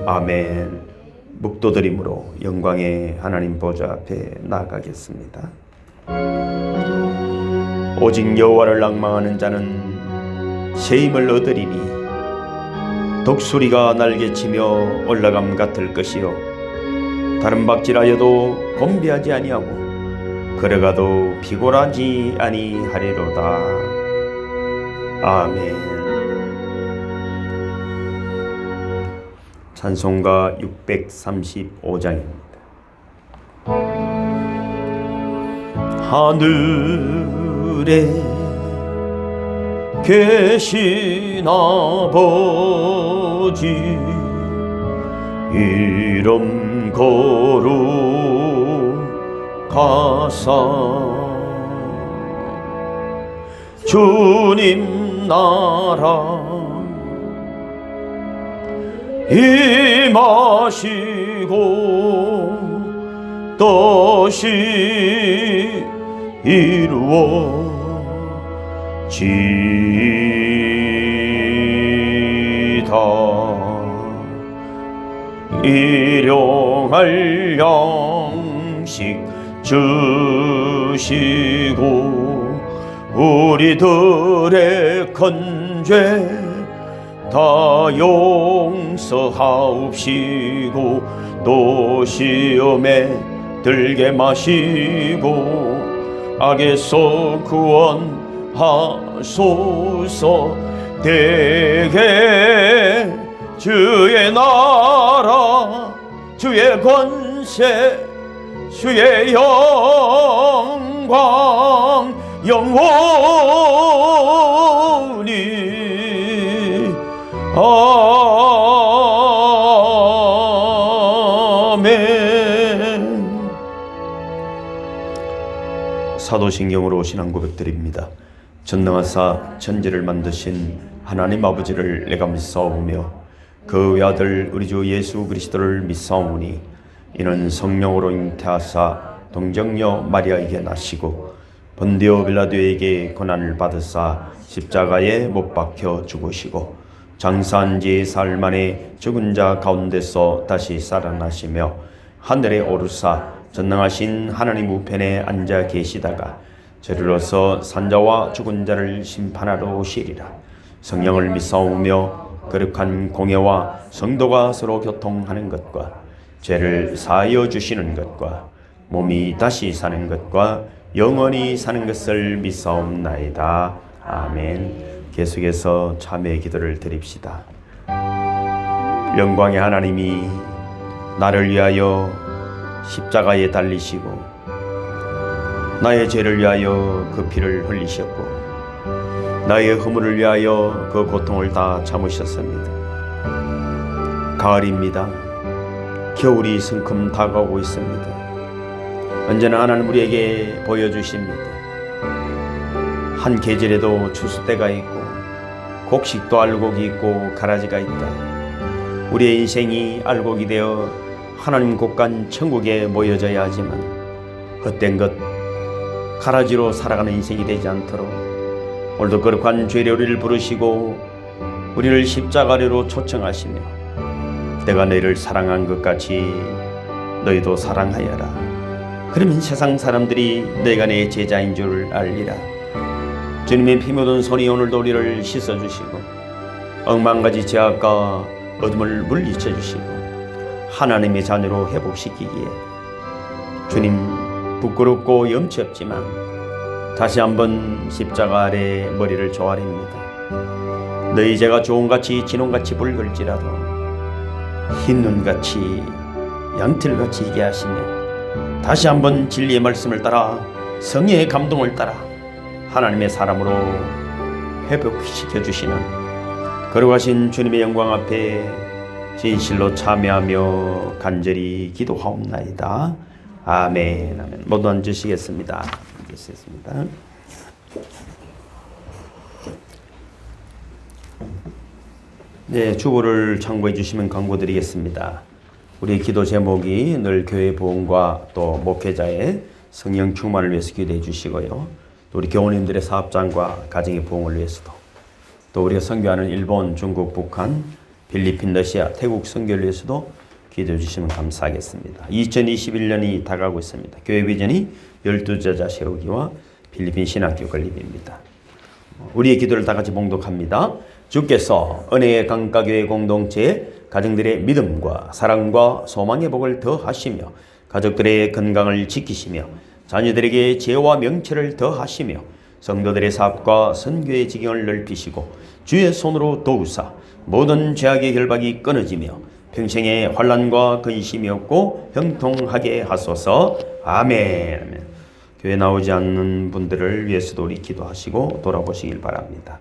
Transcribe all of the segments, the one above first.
아멘. 묵도드림으로 영광의 하나님 보좌 앞에 나아가겠습니다. 오직 여호와를 낭망하는 자는 새 힘을 얻으리니 독수리가 날개치며 올라감 같을 것이요 다른 박질하여도 곤비하지 아니하고 걸어가도 피곤하지 아니하리로다. 아멘. 찬송가 635장입니다. 하늘에 계신 아버지 이름 거룩하사 주님 나라 임하시고 뜻이 이루어지이다. 일용할 양식 주시고 우리들의 큰 죄 다 용서하옵시고 또 시험에 들게 마시고 악에서 구원하소서. 대개 주의 나라 주의 권세 주의 영광 영원히 아멘. 사도신경으로 신앙 고백드립니다. 전능하사 천지를 만드신 하나님 아버지를 내가 믿사오며 그 외아들 우리 주 예수 그리스도를 믿사오니 이는 성령으로 잉태하사 동정녀 마리아에게 나시고 본디오 빌라도에게 고난을 받으사 십자가에 못 박혀 죽으시고 장사한 지 사흘 만에 죽은 자 가운데서 다시 살아나시며 하늘에 오르사 전능하신 하나님 우편에 앉아 계시다가 저리로서 산자와 죽은 자를 심판하러 오시리라. 성령을 믿사오며 거룩한 공예와 성도가 서로 교통하는 것과 죄를 사하여 주시는 것과 몸이 다시 사는 것과 영원히 사는 것을 믿사옵나이다. 아멘. 계속해서 참회의 기도를 드립시다. 영광의 하나님이 나를 위하여 십자가에 달리시고 나의 죄를 위하여 그 피를 흘리셨고 나의 허물을 위하여 그 고통을 다 참으셨습니다. 가을입니다. 겨울이 성큼 다가오고 있습니다. 언제나 하나님 우리에게 보여주십니다. 한 계절에도 추수 때가 있고 곡식도 알곡이 있고 가라지가 있다. 우리의 인생이 알곡이 되어 하나님 곳간 천국에 모여져야 하지만 헛된 것 가라지로 살아가는 인생이 되지 않도록 오늘도 거룩한 죄로 우리를 부르시고 우리를 십자가로 초청하시며 내가 너희를 사랑한 것 같이 너희도 사랑하여라. 그러면 세상 사람들이 너희가 내 제자인 줄 알리라. 주님의 피 묻은 손이 오늘도 우리를 씻어주시고 억만가지 죄악과 어둠을 물리쳐주시고 하나님의 자녀로 회복시키기에 주님 부끄럽고 염치 없지만 다시 한번 십자가 아래 머리를 조아립니다. 너희 죄가 조홍같이 진홍같이 붉을지라도 흰눈같이 양털같이 희게 하시며 다시 한번 진리의 말씀을 따라 성령의 감동을 따라 하나님의 사람으로 회복시켜 주시는 거룩하신 주님의 영광 앞에 진실로 참여하며 간절히 기도하옵나이다. 아멘. 아멘. 모두 앉으시겠습니다. 앉으시겠습니다. 네, 주보를 참고해 주시면 광고드리겠습니다. 우리 기도 제목이 늘 교회 부흥과 또 목회자의 성령 충만을 위해서 기도해 주시고요. 또 우리 교우님들의 사업장과 가정의 부흥을 위해서도 또 우리가 선교하는 일본, 중국, 북한 필리핀, 러시아, 태국 선교를 위해서도 기도해 주시면 감사하겠습니다. 2021년이 다가오고 있습니다. 교회 비전이 12제자 세우기와 필리핀 신학교 건립입니다. 우리의 기도를 다 같이 봉독합니다. 주께서 은혜의 강가교회 공동체에 가정들의 믿음과 사랑과 소망의 복을 더하시며 가족들의 건강을 지키시며 자녀들에게 지혜와 명철을 더하시며 성도들의 사업과 선교의 지경을 넓히시고 주의 손으로 도우사 모든 죄악의 결박이 끊어지며 평생의 환난과 근심이 없고 형통하게 하소서. 아멘. 교회 나오지 않는 분들을 위해서도 우리 기도하시고 돌아보시길 바랍니다.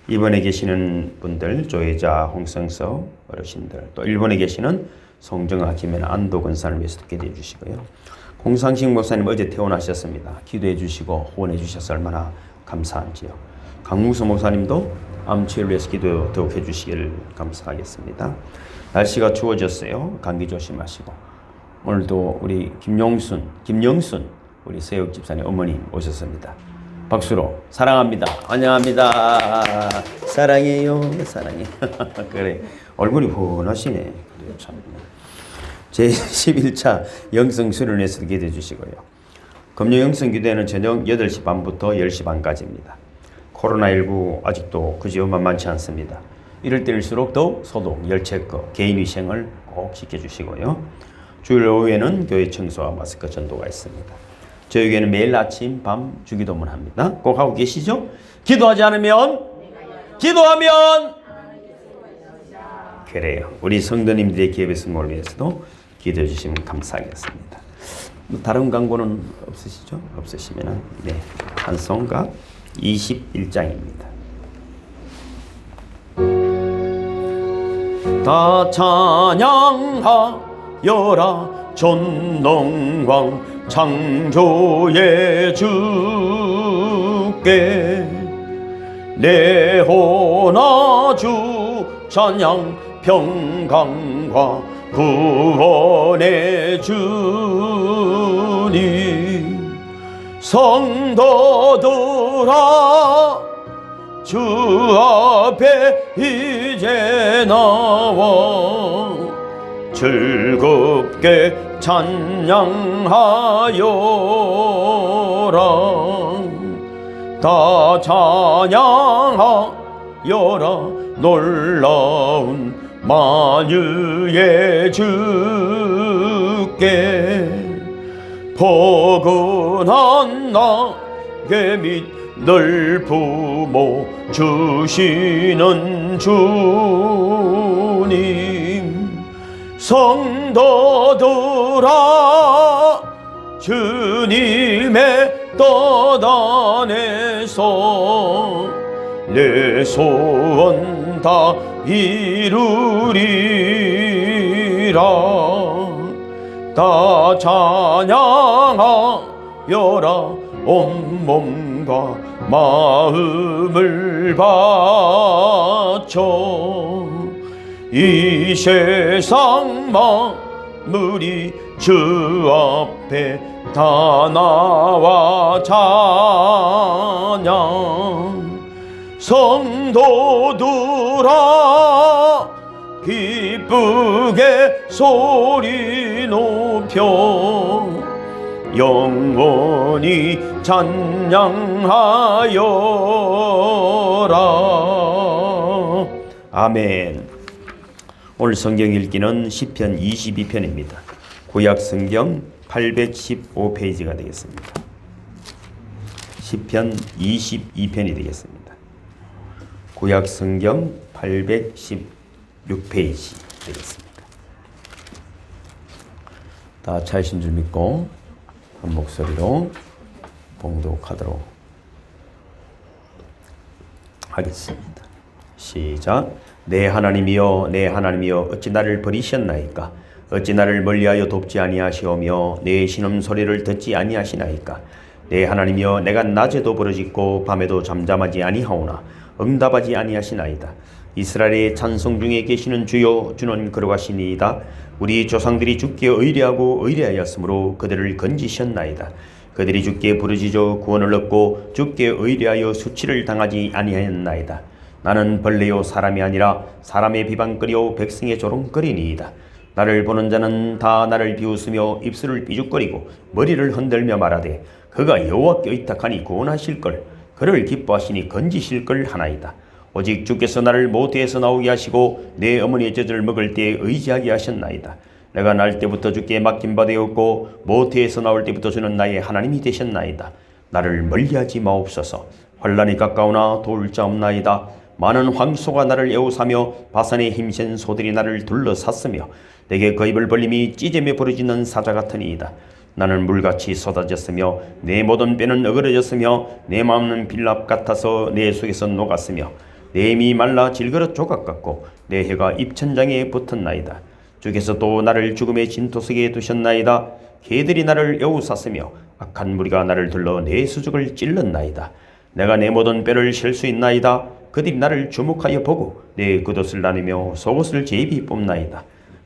일본에 계시는 분들, 조혜자, 홍성서 어르신들, 또 일본에 계시는 송정아, 김혜나, 안도 권사를 위해서도 기도해 주시고요. 공상식 목사님 어제 퇴원하셨습니다. 기도해 주시고 후원해 주셔서 얼마나 감사한지요. 강무수 목사님도 암 치료를 위해서 기도 더욱 해 주시기를 감사하겠습니다. 날씨가 추워졌어요. 감기 조심하시고. 오늘도 우리 김영순 우리 세욱 집사님 어머님 오셨습니다. 박수로 사랑합니다. 환영합니다. 사랑해요. 사랑해. 그래. 얼굴이 훤하시네. 그래요, 참. 제11차 영성 수련회에서 기도해 주시고요. 금요 영성 기도회는 저녁 8시 반부터 10시 반까지입니다. 코로나19 아직도 그지요 만만치 않습니다. 이럴 때일수록 더욱 소독, 열체크, 개인위생을 꼭 지켜주시고요. 주일 오후에는 교회 청소와 마스크 전도가 있습니다. 저희 교회는 매일 아침, 밤 주기도문 합니다. 꼭 하고 계시죠? 기도하지 않으면 그래요. 우리 성도님들의 기업의 성공을 위해서도 기도해 주시면 감사하겠습니다. 다른 광고는 없으시죠? 없으시면 네, 찬송가 21장입니다. 다 찬양하여라 전능왕 창조의 주께 내호나 주 찬양 평강과 구원의 주님 성도들아 주 앞에 이제 나와 즐겁게 찬양하여라 다 찬양하여라 놀라운 만유의 주께 포근한 나게 및 늘 부모 주시는 주님 성도들아 주님의 뜻 안에서 내 소원 다 이루리라 다 찬양하여라 온몸과 마음을 바쳐 이 세상 만물이 주 앞에 다 나와 찬양 성도들아 기쁘게 소리 높여 영원히 찬양하여라. 아멘. 오늘 성경 읽기는 시편 22편입니다. 구약 성경 815페이지가 되겠습니다. 시편 22편이 되겠습니다. 구약 성경 816페이지 되겠습니다. 다 찾으신 줄 믿고 한 목소리로 봉독하도록 하겠습니다. 시작. 내 하나님이여 내 하나님이여 어찌 나를 버리셨나이까 어찌 나를 멀리하여 돕지 아니하시오며 내 신음소리를 듣지 아니하시나이까 내 하나님이여 내가 낮에도 부르짖고 밤에도 잠잠하지 아니하오나 응답하지 아니하시나이다. 이스라엘의 찬송 중에 계시는 주여 주는 거룩하시니이다. 우리 조상들이 주께 의뢰하고 의뢰하였으므로 그들을 건지셨나이다. 그들이 주께 부르짖어 구원을 얻고 주께 의뢰하여 수치를 당하지 아니하였나이다. 나는 벌레요 사람이 아니라 사람의 비방거리요 백성의 조롱거리니이다. 나를 보는 자는 다 나를 비웃으며 입술을 삐죽거리고 머리를 흔들며 말하되 그가 여호와께 의탁하니 구원하실걸, 그를 기뻐하시니 건지실걸 하나이다. 오직 주께서 나를 모태에서 나오게 하시고 내 어머니의 젖을 먹을 때에 의지하게 하셨나이다. 내가 날 때부터 주께 맡긴 바 되었고 모태에서 나올 때부터 주는 나의 하나님이 되셨나이다. 나를 멀리하지 마옵소서. 환난이 가까우나 도울 자 없나이다. 많은 황소가 나를 에워싸며 바산의 힘센 소들이 나를 둘러쌌으며 내게 그 입을 벌림이 찢으며 부르짖는 사자 같으니이다. 나는 물같이 쏟아졌으며 내 모든 뼈는 어그러졌으며 내 마음은 빌랍 같아서 내 속에서 녹았으며 내 힘이 말라 질그릇 조각 같고 내 혀가 입천장에 붙었나이다. 주께서 또 나를 죽음의 진토 속에 두셨나이다. 개들이 나를 에워쌌으며 악한 무리가 나를 둘러 내 수족을 찔렀나이다. 내가 내 모든 뼈를 셀 수 있나이다. 그들이 나를 주목하여 보고 내 겉옷을 나누며 속옷을 제비 뽑나이다.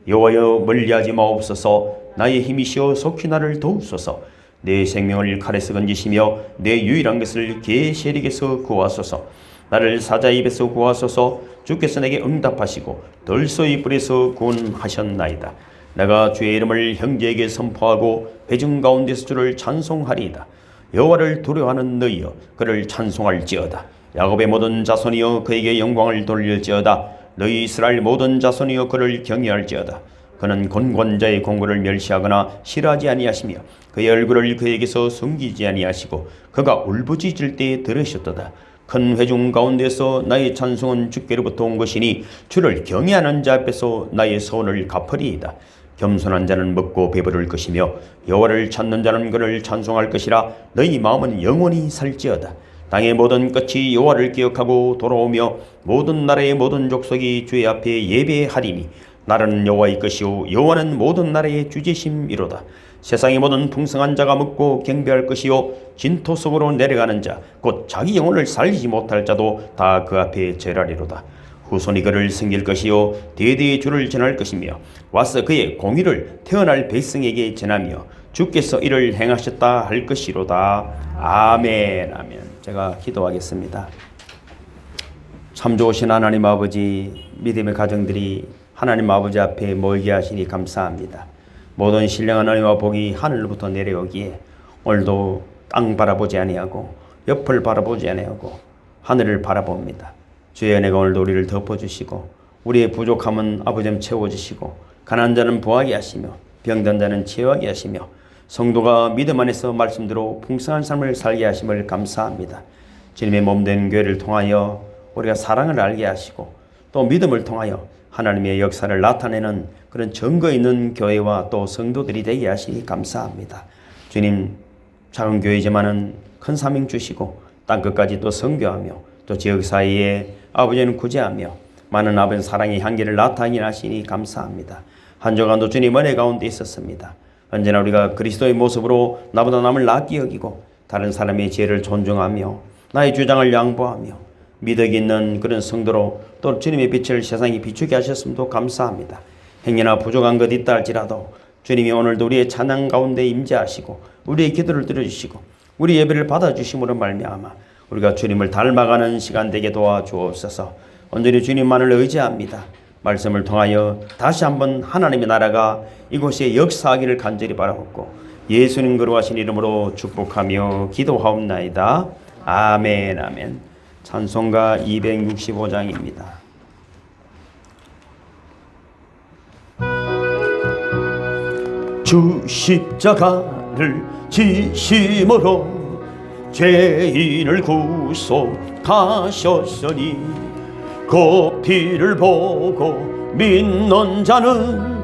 여호와여 멀리하지 마옵소서. 나의 힘이시여 속히 나를 도우소서. 내 생명을 칼에서 건지시며 내 유일한 것을 개 세력에서 구하소서. 나를 사자 입에서 구하소서. 주께서 내게 응답하시고 덜소의 뿔에서 구원하셨나이다. 내가 주의 이름을 형제에게 선포하고 회중 가운데서 주를 찬송하리이다. 여호와를 두려워하는 너희여 그를 찬송할지어다. 야곱의 모든 자손이여 그에게 영광을 돌릴지어다. 너희 이스라엘 모든 자손이여 그를 경외할지어다. 그는 권권자의 공고를 멸시하거나 싫어하지 아니하시며 그의 얼굴을 그에게서 숨기지 아니하시고 그가 울부짖을 때에 들으셨도다. 큰 회중 가운데서 나의 찬송은 주께로부터 온 것이니 주를 경외하는 자 앞에서 나의 소원을 갚으리이다. 겸손한 자는 먹고 배부를 것이며 여호와를 찾는 자는 그를 찬송할 것이라. 너희 마음은 영원히 살지어다. 땅의 모든 끝이 여호와를 기억하고 돌아오며 모든 나라의 모든 족속이 주의 앞에 예배하리니 나라는 여호와의 것이요 여호와는 모든 나라의 주제심이로다. 세상의 모든 풍성한 자가 먹고 경배할 것이요 진토 속으로 내려가는 자 곧 자기 영혼을 살리지 못할 자도 다 그 앞에 절하리로다. 후손이 그를 섬길 것이요 대대의 주를 전할 것이며 와서 그의 공의를 태어날 백성에게 전하며 주께서 이를 행하셨다 할 것이로다. 아멘. 아멘. 제가 기도하겠습니다. 참 좋으신 하나님 아버지, 믿음의 가정들이 하나님 아버지 앞에 모이게 하시니 감사합니다. 모든 신령한 은혜와 복이 하늘로부터 내려오기에 오늘도 땅 바라보지 아니하고 옆을 바라보지 아니하고 하늘을 바라봅니다. 주의 은혜가 오늘도 우리를 덮어주시고 우리의 부족함은 아버지님 채워주시고 가난한 자는 부하게 하시며 병든 자는 치유하게 하시며 성도가 믿음 안에서 말씀대로 풍성한 삶을 살게 하심을 감사합니다. 주님의 몸된 교회를 통하여 우리가 사랑을 알게 하시고 또 믿음을 통하여 하나님의 역사를 나타내는 그런 증거 있는 교회와 또 성도들이 되게 하시니 감사합니다. 주님, 작은 교회지만은 큰 사명 주시고 땅끝까지 또 선교하며 또 지역 사회에 아버지는 구제하며 많은 아버지 사랑의 향기를 나타내게 하시니 감사합니다. 한 주간도 주님 은혜 가운데 있었습니다. 언제나 우리가 그리스도의 모습으로 나보다 남을 낫게 여기고 다른 사람의 지혜를 존중하며 나의 주장을 양보하며 믿음 있는 그런 성도로 또 주님의 빛을 세상에 비추게 하셨음도 감사합니다. 행여나 부족한 것 있다 할지라도 주님이 오늘도 우리의 찬양 가운데 임재하시고 우리의 기도를 들어주시고 우리 예배를 받아주심으로 말미암아 우리가 주님을 닮아가는 시간 되게 도와주옵소서. 온전히 주님만을 의지합니다. 말씀을 통하여 다시 한번 하나님의 나라가 이곳에 역사하기를 간절히 바라옵고 예수님 거룩하신 이름으로 축복하며 기도하옵나이다. 아멘. 아멘. 찬송가 265장입니다. 주 십자가를 지심으로 죄인을 구속하셨으니 그 피를 보고 믿는 자는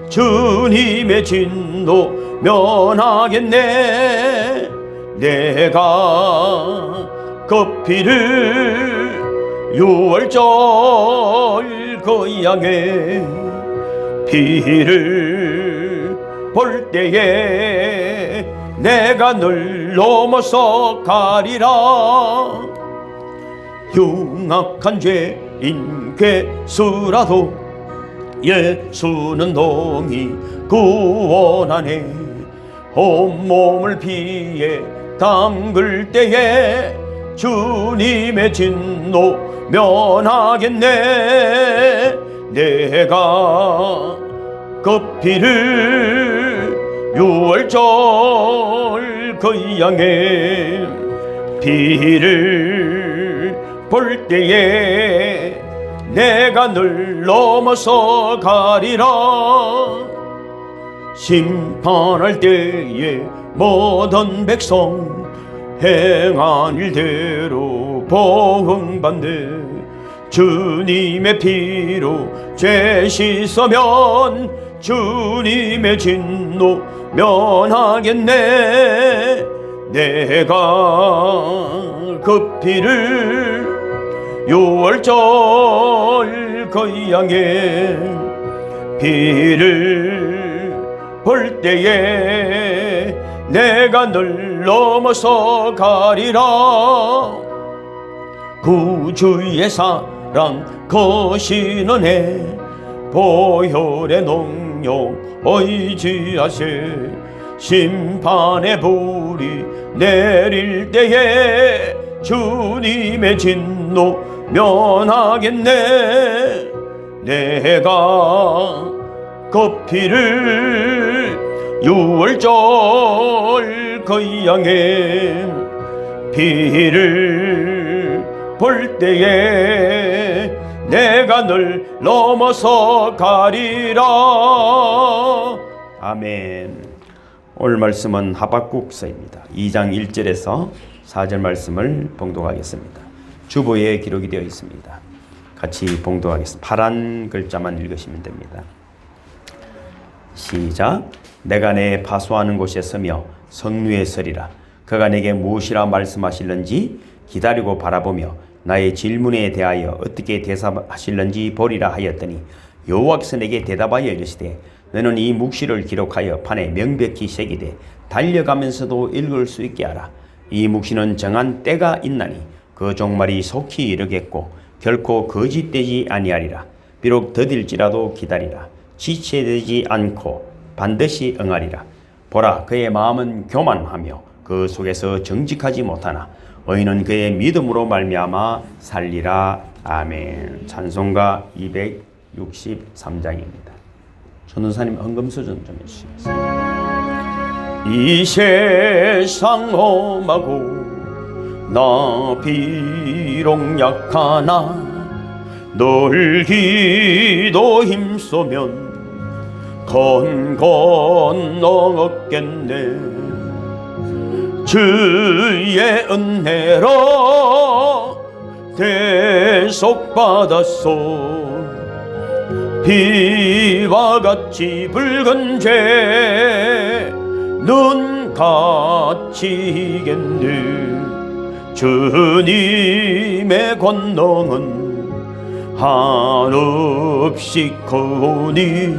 주님의 진노 면하겠네. 내가 그 피를 6월절 그 양의 피를 볼 때에 내가 늘 넘어서 가리라. 흉악한 죄인 괴수라도 예수는 동이 구원하네. 온몸을 피에 담글 때에 주님의 진노 면하겠네. 내가 그 피를 유월절 그 양의 피를 볼 때에 내가 늘 넘어서 가리라. 심판할 때에 모든 백성 행한 일대로 보응받네. 주님의 피로 죄 씻으면 주님의 진노 면하겠네. 내가 그 피를 유월절 그 양의 피를 볼 때에 내가 늘 넘어서 가리라. 구주의 사랑 거시는 해 보혈의 농용 의지하세. 심판의 불이 내릴 때에 주님의 진노 면하겠네. 내가 그 피를 유월절 그 양의 피를 볼 때에 내가 늘 넘어서 가리라. 아멘. 오늘 말씀은 하박국서입니다. 2장 1절에서 4절 말씀을 봉독하겠습니다. 주보에 기록이 되어 있습니다. 같이 봉독하겠습니다. 파란 글자만 읽으시면 됩니다. 시작. 내가 내 파수하는 곳에 서며 성루에 서리라. 그가 내게 무엇이라 말씀하실는지 기다리고 바라보며 나의 질문에 대하여 어떻게 대답하실는지 보리라 하였더니 여호와께서 내게 대답하여 이르시되 너는 이 묵시를 기록하여 판에 명백히 새기되 달려가면서도 읽을 수 있게 하라. 이 묵시는 정한 때가 있나니 그 종말이 속히 이르겠고 결코 거짓되지 아니하리라. 비록 더딜지라도 기다리라. 지체되지 않고 반드시 응하리라. 보라, 그의 마음은 교만하며 그 속에서 정직하지 못하나 의인은 그의 믿음으로 말미암아 살리라. 아멘. 찬송가 263장입니다. 전도사님 헌금수전 좀 해주시겠습니다. 이 세상 험하고 나 비록 약하나 늘 기도 힘쏘면 건너 얻겠네. 주의 은혜로 대속받았소. 비와 같이 붉은 죄 눈 갇히겠네. 주님의 권능은 한없이 크오니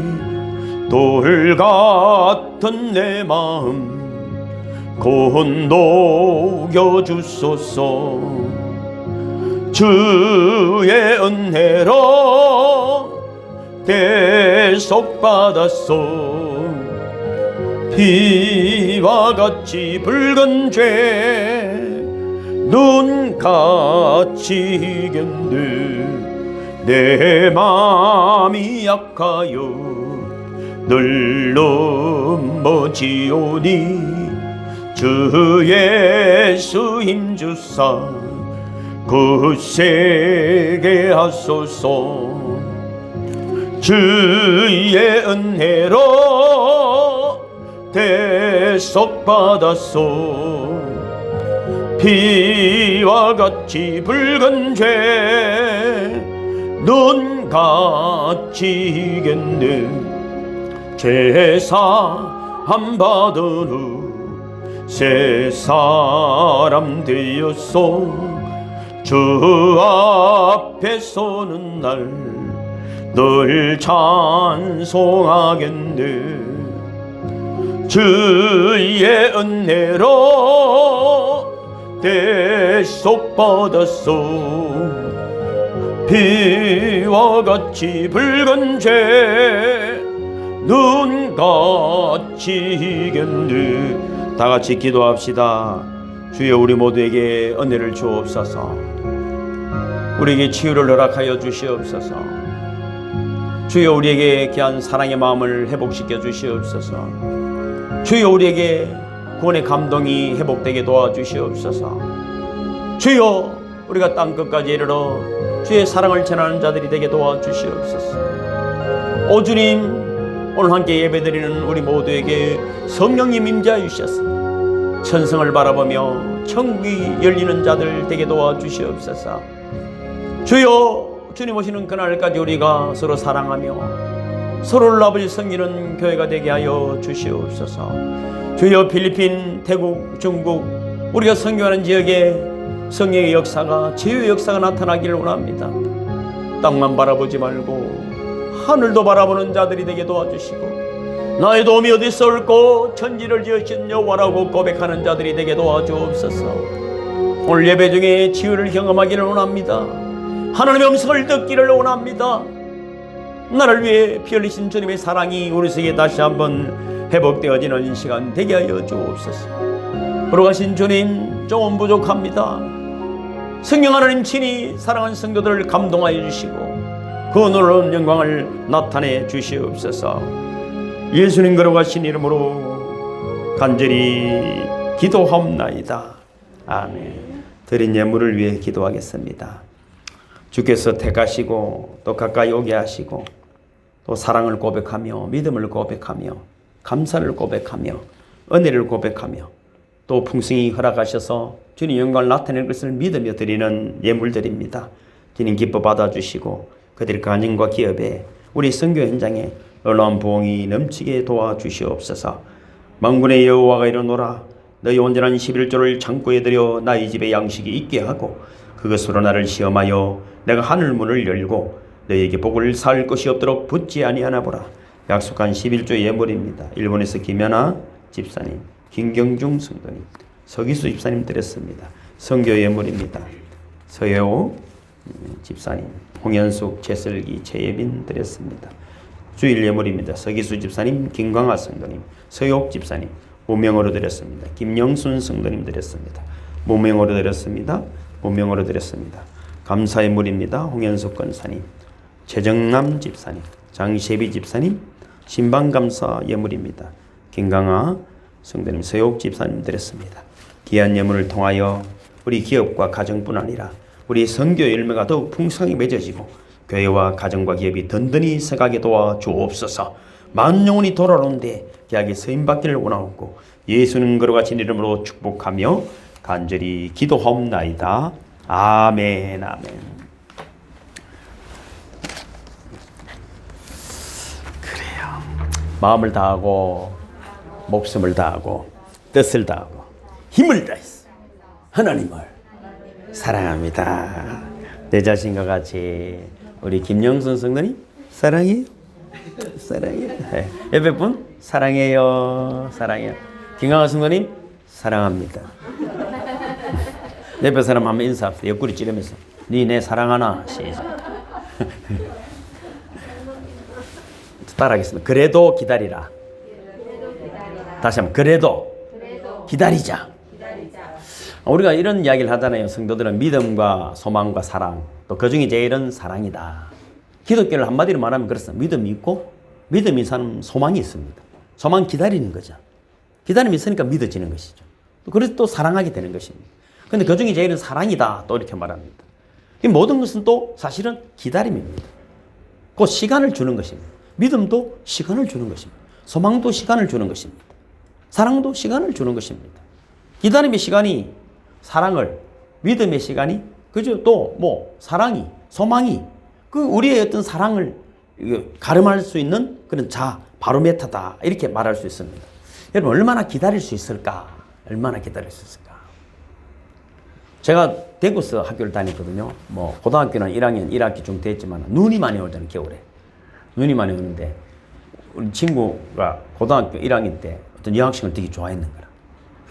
돌 같은 내 마음 건너겨 주소서. 주의 은혜로 대속받았소. 비와 같이 붉은 죄 눈 갇히겠네. 내 마음이 약하여 늘 넘어지오니 주 예수 힘주사 굳세게 하소서. 주의 은혜로 대속받았소. 피와 같이 붉은 죄 눈 갇히겠네. 제사함 받은 후 새 사람 되었소. 주 앞에 서는 날 늘 찬송하겠네. 주의 은혜로 대속받았소. 피와 같이 붉은 죄 눈 갇히겠네. 다 같이 기도합시다. 주여 우리 모두에게 은혜를 주옵소서. 우리에게 치유를 허락하여 주시옵소서. 주여 우리에게 귀한 사랑의 마음을 회복시켜 주시옵소서. 주여 우리에게 구원의 감동이 회복되게 도와주시옵소서. 주여 우리가 땅끝까지 이르러 주의 사랑을 전하는 자들이 되게 도와주시옵소서. 오 주님, 오늘 함께 예배드리는 우리 모두에게 성령님 임재하여 주셔서 천성을 바라보며 천국이 열리는 자들 되게 도와주시옵소서. 주여, 주님 오시는 그날까지 우리가 서로 사랑하며 서로를 아버지 섬기는 교회가 되게 하여 주시옵소서. 주여, 필리핀, 태국, 중국 우리가 선교하는 지역에 성령의 역사가, 제유의 역사가 나타나기를 원합니다. 땅만 바라보지 말고 하늘도 바라보는 자들이 되게 도와주시고 나의 도움이 어디서 올꼬 천지를 지으신 여호와라고 고백하는 자들이 되게 도와주옵소서. 오늘 예배 중에 치유를 경험하기를 원합니다. 하나님의 음성을 듣기를 원합니다. 나를 위해 피 흘리신 주님의 사랑이 우리 속에 다시 한번 회복되어지는 시간 되게 하여 주옵소서. 걸어가신 주님, 조금 부족합니다. 성령 하나님 친히 사랑하는 성도들을 감동하여 주시고 그 놀라운 영광을 나타내 주시옵소서. 예수님 걸어가신 이름으로 간절히 기도하옵나이다. 아멘. 드린 예물을 위해 기도하겠습니다. 주께서 택하시고 또 가까이 오게 하시고 또 사랑을 고백하며 믿음을 고백하며 감사를 고백하며 은혜를 고백하며 또 풍성히 허락하셔서 주님 영광을 나타낼 것을 믿으며 드리는 예물들입니다. 주님 기뻐 받아주시고 그들의 가정과 기업에 우리 선교 현장에 놀라운 부흥이 넘치게 도와주시옵소서. 만군의 여호와가 이르노라. 너희 온전한 11조를 창고에 들여 나의 집에 양식이 있게 하고 그것으로 나를 시험하여 내가 하늘 문을 열고 너희에게 복을 살 것이 없도록 붙지 아니하나 보라. 약속한 11조 예물입니다. 일본에서 김연아 집사님, 김경중 성도님, 서기수 집사님 드렸습니다. 선교 예물입니다. 서예호 집사님, 홍현숙, 최슬기, 최예빈 드렸습니다. 주일 예물입니다. 서기수 집사님, 김광아 성도님, 서욕 집사님, 무명으로 드렸습니다. 김영순 성도님 드렸습니다. 무명으로 드렸습니다. 무명으로 드렸습니다. 감사 예물입니다. 홍현숙 권사님, 최정남 집사님, 장세비 집사님, 신방감사 예물입니다. 김강아 성도님, 서욕 집사님 드렸습니다. 귀한 예물을 통하여 우리 기업과 가정뿐 아니라 우리 선교 열매가 더욱 풍성하게 맺어지고 교회와 가정과 기업이 든든히 서가게 도와주옵소서. 만 영혼이 돌아오는데 귀하게 서임받기를 원하옵고 예수님 걸어가신 이름으로 축복하며 간절히 기도하옵나이다. 아멘. 아멘. 그래요. 마음을 다하고 목숨을 다하고 뜻을 다하고 힘을 다해서 하나님을 사랑합니다. 내 자신과 같이 우리 김영순 성도님 사랑해요. 사랑해요. 네. 옆에 분 사랑해요. 사랑해요. 김강화 성도님 사랑합니다. 옆에 사람 한번 인사합시다. 옆구리 찌르면서 니 내 사랑하나? 시작. 따라하겠습니다. 그래도 기다리라. 다시 한번 그래도 기다리자. 우리가 이런 이야기를 하잖아요. 성도들은 믿음과 소망과 사랑, 또 그중에 제일은 사랑이다. 기독교를 한마디로 말하면 그렇습니다. 믿음이 있고 믿음이 사는 소망이 있습니다. 소망 기다리는 거죠. 기다림이 있으니까 믿어지는 것이죠. 그래서 또 사랑하게 되는 것입니다. 그런데 그중에 제일은 사랑이다. 또 이렇게 말합니다. 이 모든 것은 또 사실은 기다림입니다. 그 시간을 주는 것입니다. 믿음도 시간을 주는 것입니다. 소망도 시간을 주는 것입니다. 사랑도 시간을 주는 것입니다. 기다림의 시간이 사랑을, 믿음의 시간이, 그죠? 또 뭐 사랑이, 소망이 그 우리의 어떤 사랑을 가름할 수 있는 그런 바로메타다 이렇게 말할 수 있습니다. 여러분 얼마나 기다릴 수 있을까? 얼마나 기다릴 수 있을까? 제가 대구에서 학교를 다녔거든요. 뭐 고등학교는 1학년 1학기 중 됐지만 눈이 많이 오잖아요. 겨울에 눈이 많이 오는데 우리 친구가 고등학교 1학년 때 어떤 여학생을 되게 좋아했는 거라.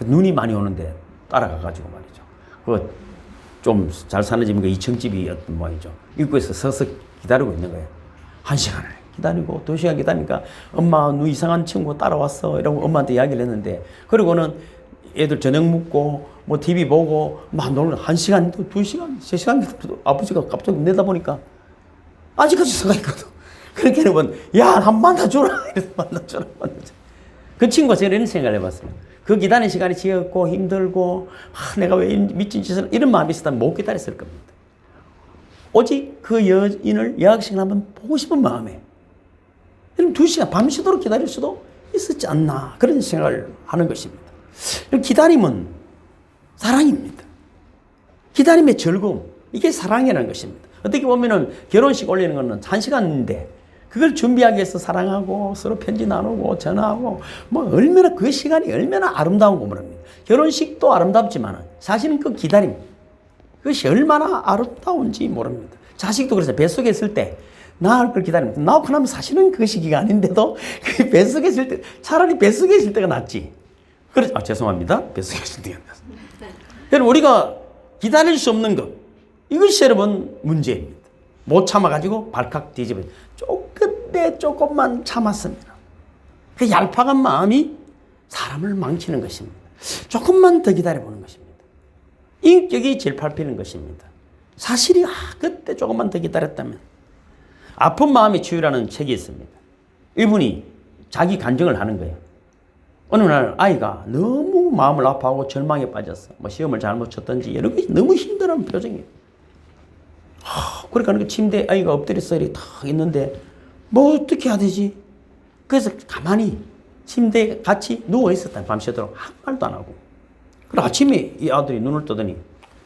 눈이 많이 오는데 따라가가지고 말이죠. 그 좀 잘 사는 집인가 2층집이었던 모양이죠. 입구에서 서서 기다리고 있는 거예요. 1시간을 기다리고 2시간 기다리니까 엄마 눈 이상한 친구 따라왔어 이러고 엄마한테 이야기를 했는데 그리고는 애들 저녁 먹고 뭐 TV 보고 막 놀고 1시간, 2시간, 3시간 아버지가 갑자기 내다보니까 아직까지 생각했거든. 그렇게 되면 야, 한 만나줘라. 이래서 만나줘라. 그 친구가 제가 이런 생각을 해봤어요. 그 기다리는 시간이 지겹고 힘들고 내가 왜 미친 짓을 이런 마음이 있었다면 못 기다렸을 겁니다. 오직 그 여인을 여학생을 한번 보고 싶은 마음에 여러분 2시간 밤새도록 기다릴 수도 있었지 않나 그런 생각을 하는 것입니다. 기다림은 사랑입니다. 기다림의 즐거움 이게 사랑이라는 것입니다. 어떻게 보면은 결혼식 올리는 거는 1시간인데 그걸 준비하기 위해서 사랑하고 서로 편지 나누고 전화하고 뭐 얼마나 그 시간이 얼마나 아름다운 거 모릅니다. 결혼식도 아름답지만 사실은 그 기다림 그것이 얼마나 아름다운지 모릅니다. 자식도 그래서 뱃속에 있을 때 낳을 걸 기다립니다. 낳고 나면 사실은 그 시기가 아닌데도 그 뱃속에 있을 때 차라리 뱃속에 있을 때가 낫지. 그래, 죄송합니다. 뱃속에 있을 때가 낫습니다. 여러분 우리가 기다릴 수 없는 것 이것이 여러분 문제입니다. 못 참아가지고 발칵 뒤집어 그때 조금만 참았습니다. 그 얄팍한 마음이 사람을 망치는 것입니다. 조금만 더 기다려보는 것입니다. 인격이 제일 밟히는 것입니다. 사실이 그때 조금만 더 기다렸다면 아픈 마음이 치유라는 책이 있습니다. 이분이 자기 간증을 하는 거예요. 어느 날 아이가 너무 마음을 아파하고 절망에 빠졌어. 뭐 시험을 잘못 쳤든지 여러 가지 너무 힘들어하는 표정이에요. 그러니까 그 침대에 아이가 엎드려서 이렇게 탁 있는데 뭐 어떻게 해야 되지? 그래서 가만히 침대에 같이 누워 있었다. 밤새도록 한 말도 안 하고. 그리고 아침에 이 아들이 눈을 뜨더니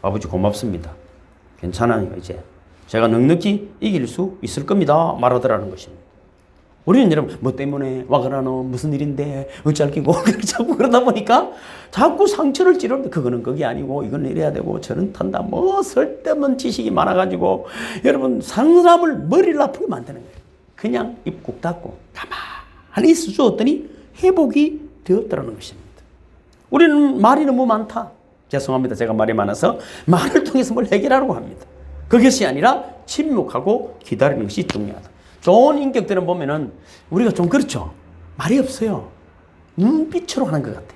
아버지 고맙습니다. 괜찮아요 이제. 제가 넉넉히 이길 수 있을 겁니다. 말하더라는 것입니다. 우리는 여러분 뭐 때문에 와 그러노 무슨 일인데 어찌 알기고 자꾸 그러다 보니까 자꾸 상처를 찌르는데 그거는 그게 아니고 이건 이래야 되고 저는 탄다 뭐 쓸데없는 지식이 많아가지고 여러분 사람을 머리를 아프게 만드는 거예요. 그냥 입 꾹 닫고 가만히 있어 주었더니 회복이 되었더라는 것입니다. 우리는 말이 너무 많다. 죄송합니다. 제가 말이 많아서 말을 통해서 뭘 해결하려고 합니다. 그것이 아니라 침묵하고 기다리는 것이 중요하다. 좋은 인격들은 보면은 우리가 좀 그렇죠. 말이 없어요. 눈빛으로 하는 것 같아.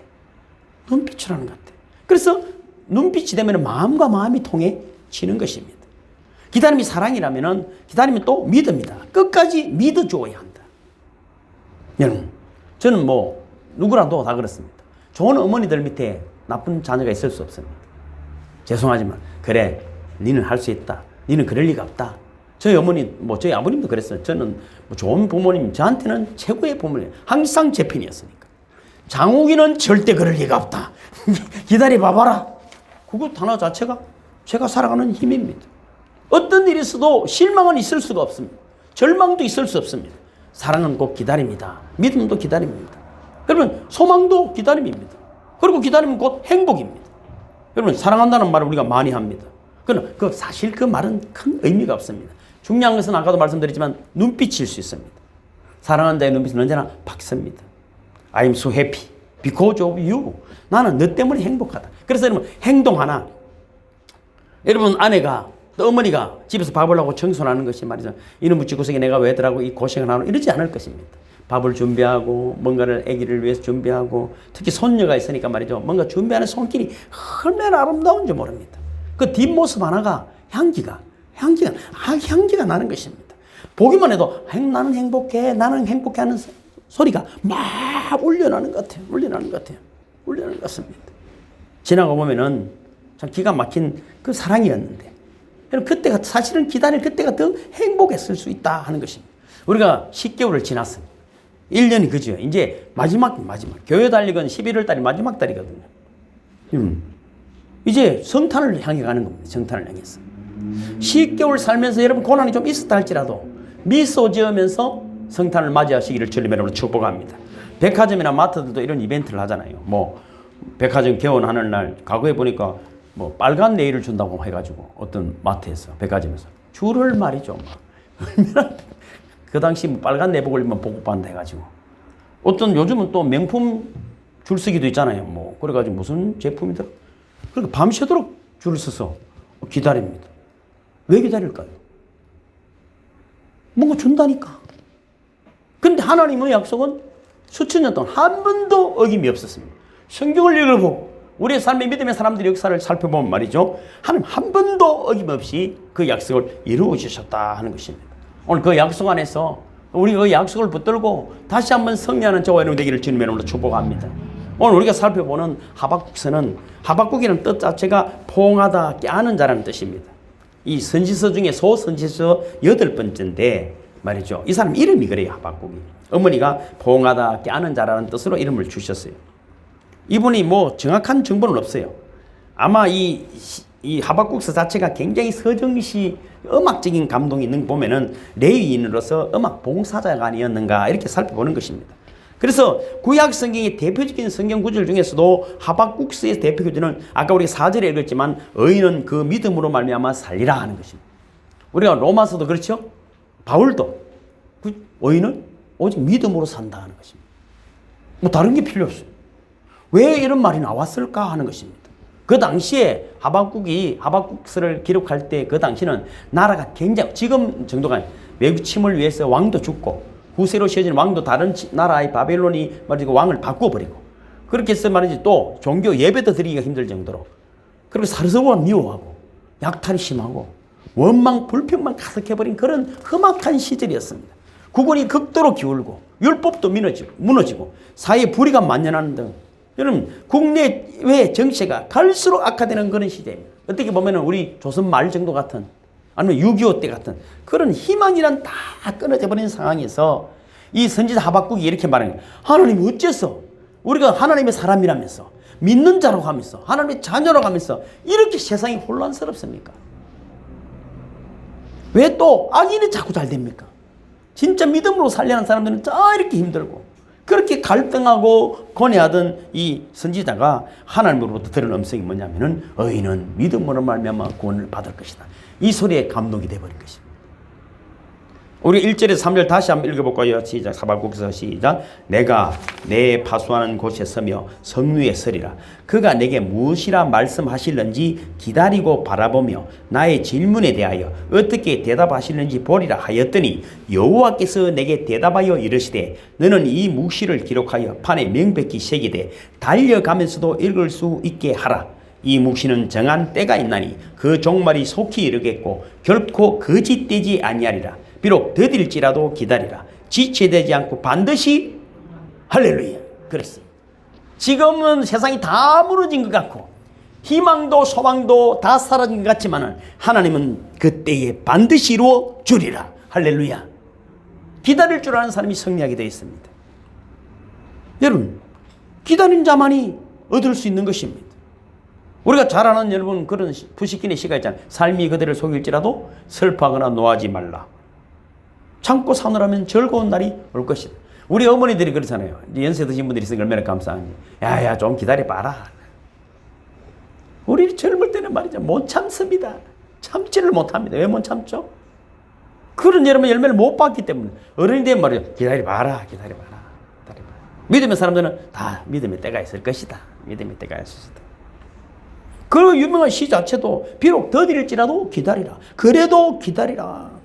눈빛으로 하는 것 같아. 그래서 눈빛이 되면 마음과 마음이 통해지는 것입니다. 기다림이 사랑이라면은 기다림은 또 믿음이다. 끝까지 믿어줘야 한다. 여러분, 저는 뭐 누구라도 다 그렇습니다. 좋은 어머니들 밑에 나쁜 자녀가 있을 수 없습니다. 죄송하지만 그래, 니는 할 수 있다. 니는 그럴 리가 없다. 저희 어머니, 뭐 저희 아버님도 그랬어요. 저는 뭐 좋은 부모님, 저한테는 최고의 부모님, 항상 제 편이었으니까. 장욱이는 절대 그럴 리가 없다. 기다려 봐봐라. 그것 하나 자체가 제가 살아가는 힘입니다. 어떤 일이 있어도 실망은 있을 수가 없습니다. 절망도 있을 수 없습니다. 사랑은 꼭 기다립니다. 믿음도 기다립니다. 여러분, 소망도 기다림입니다. 그리고 기다림은 곧 행복입니다. 여러분, 사랑한다는 말을 우리가 많이 합니다. 그러나 사실 그 말은 큰 의미가 없습니다. 중요한 것은 아까도 말씀드렸지만 눈빛일 수 있습니다. 사랑한다의 눈빛은 언제나 밝습니다. I'm so happy because of you. 나는 너 때문에 행복하다. 그래서 여러분 행동 하나. 여러분 아내가 또 어머니가 집에서 밥을 하고 청소를 하는 것이 말이죠. 이놈의 집구석에 내가 왜더라고 이 고생을 하노 이러지 않을 것입니다. 밥을 준비하고 뭔가를 아기를 위해서 준비하고 특히 손녀가 있으니까 말이죠. 뭔가 준비하는 손길이 얼마나 아름다운지 모릅니다. 그 뒷모습 하나가 향기가 나는 것입니다. 보기만 해도 나는 행복해 하는 소리가 막 울려나는 것 같아요. 울려나는 것 같습니다. 지나가 보면은 참 기가 막힌 그 사랑이었는데 그때가 사실은 기다릴 그때가 더 행복했을 수 있다 하는 것입니다. 우리가 10개월을 지났습니다. 1년이 그죠. 이제 마지막 교회 달력은 11월 달이 마지막 달이거든요. 이제 성탄을 향해 가는 겁니다. 성탄을 향해서. 10개월 살면서 여러분 고난이 좀 있었다 할지라도 미소 지으면서 성탄을 맞이하시기를 주님 이름으로 축복합니다. 백화점이나 마트들도 이런 이벤트를 하잖아요. 뭐 백화점 개원하는 날 과거에 보니까 뭐 빨간 네일을 준다고 해가지고 어떤 마트에서 백화점에서 줄을 말이죠. 얼마나 그 당시 뭐 빨간 내복 올리면 복받는다 해가지고 어떤 요즘은 또 명품 줄서기도 있잖아요. 뭐 그래가지고 무슨 제품이더라. 그러니까 밤새도록 줄을 서서 기다립니다. 왜 기다릴까요? 뭔가 준다니까. 근데 하나님의 약속은 수천 년 동안 한 번도 어김이 없었습니다. 성경을 읽어보고 우리의 삶의 믿음의 사람들의 역사를 살펴보면 말이죠. 하나님 한 번도 어김없이 그 약속을 이루어 주셨다 하는 것입니다. 오늘 그 약속 안에서 우리 그 약속을 붙들고 다시 한번 승리하는 저와 여러분 되기를 주님의 이름으로 축복합니다. 오늘 우리가 살펴보는 하박국서는 하박국이라는 뜻 자체가 포옹하다, 깨하는 자라는 뜻입니다. 이 선지서 중에 소선지서 8번째인데 말이죠. 이 사람 이름이 그래요. 하박국이. 어머니가 포옹하다, 깨하는 자라는 뜻으로 이름을 주셨어요. 이분이 뭐 정확한 정보는 없어요. 아마 이 하박국서 자체가 굉장히 서정시 음악적인 감동이 있는 거 보면은 레위인으로서 음악 봉사자가 아니었는가 이렇게 살펴보는 것입니다. 그래서 구약 성경의 대표적인 성경 구절 중에서도 하박국서의 대표 구절은 아까 우리가 4절에 읽었지만 의인은 그 믿음으로 말미암아 살리라 하는 것입니다. 우리가 로마서도 그렇죠? 바울도 의인은 오직 믿음으로 산다 하는 것입니다. 뭐 다른 게 필요 없어요. 왜 이런 말이 나왔을까 하는 것입니다. 그 당시에 하박국서를 기록할 때 그 당시는 나라가 굉장히 지금 정도가 외국 침을 위해서 왕도 죽고 후세로 세워진 왕도 다른 나라의 바벨론이 말이죠 왕을 바꿔버리고 그렇게 해서 말이지 또 종교 예배도 드리기가 힘들 정도로 그리고 사르스가 미워하고 약탈이 심하고 원망 불평만 가득해버린 그런 험악한 시절이었습니다. 국군이 극도로 기울고 율법도 무너지고 사회 불의가 만연하는 등 여러분 국내외 정세가 갈수록 악화되는 그런 시대입니다. 어떻게 보면 우리 조선 말 정도 같은 아니면 6.25 때 같은 그런 희망이란 다 끊어져 버린 상황에서 이 선지자 하박국이 이렇게 말하는 거예요. 하나님 어째서 우리가 하나님의 사람이라면서 믿는 자라고 하면서 하나님의 자녀라고 하면서 이렇게 세상이 혼란스럽습니까? 왜 또 악인이 자꾸 잘 됩니까? 진짜 믿음으로 살려는 사람들은 이렇게 힘들고 그렇게 갈등하고 고뇌하던 이 선지자가 하나님으로부터 들은 음성이 뭐냐면은 의인은 믿음으로 말미암아 구원을 받을 것이다. 이 소리에 감동이 되어버린 것입니다. 우리 1절에서 3절 다시 한번 읽어볼까요? 시작. 하박국서 시작. 내가 내 파수하는 곳에 서며 성류에 서리라. 그가 내게 무엇이라 말씀하실는지 기다리고 바라보며 나의 질문에 대하여 어떻게 대답하실는지 보리라 하였더니 여호와께서 내게 대답하여 이르시되 너는 이 묵시를 기록하여 판에 명백히 새기되 달려가면서도 읽을 수 있게 하라. 이 묵시는 정한 때가 있나니 그 종말이 속히 이르겠고 결코 거짓되지 아니하리라. 비록 더딜지라도 기다리라. 지체되지 않고 반드시 할렐루야. 그랬어요. 지금은 세상이 다 무너진 것 같고 희망도 소망도 다 사라진 것 같지만 하나님은 그때에 반드시 이루어 주리라. 할렐루야. 기다릴 줄 아는 사람이 승리하게 되어 있습니다. 여러분 기다린 자만이 얻을 수 있는 것입니다. 우리가 잘 아는 여러분 그런 부식긴의 시가 있잖아요. 삶이 그대를 속일지라도 슬퍼하거나 노하지 말라. 참고 사느라면 즐거운 날이 올 것이다. 우리 어머니들이 그러잖아요. 연세 드신 분들이 있으니까 얼마나 감사한지. 야야 좀 기다려봐라. 우리 젊을 때는 말이죠. 못 참습니다. 참지를 못합니다. 왜 못 참죠? 그런 여러분 열매를 못 받기 때문에 어른이 되면 말이죠. 기다려봐라. 믿음의 사람들은 다 믿음의 때가 있을 것이다. 믿음의 때가 있을 것이다. 그 유명한 시 자체도 비록 더딜지라도 기다리라. 그래도 기다리라.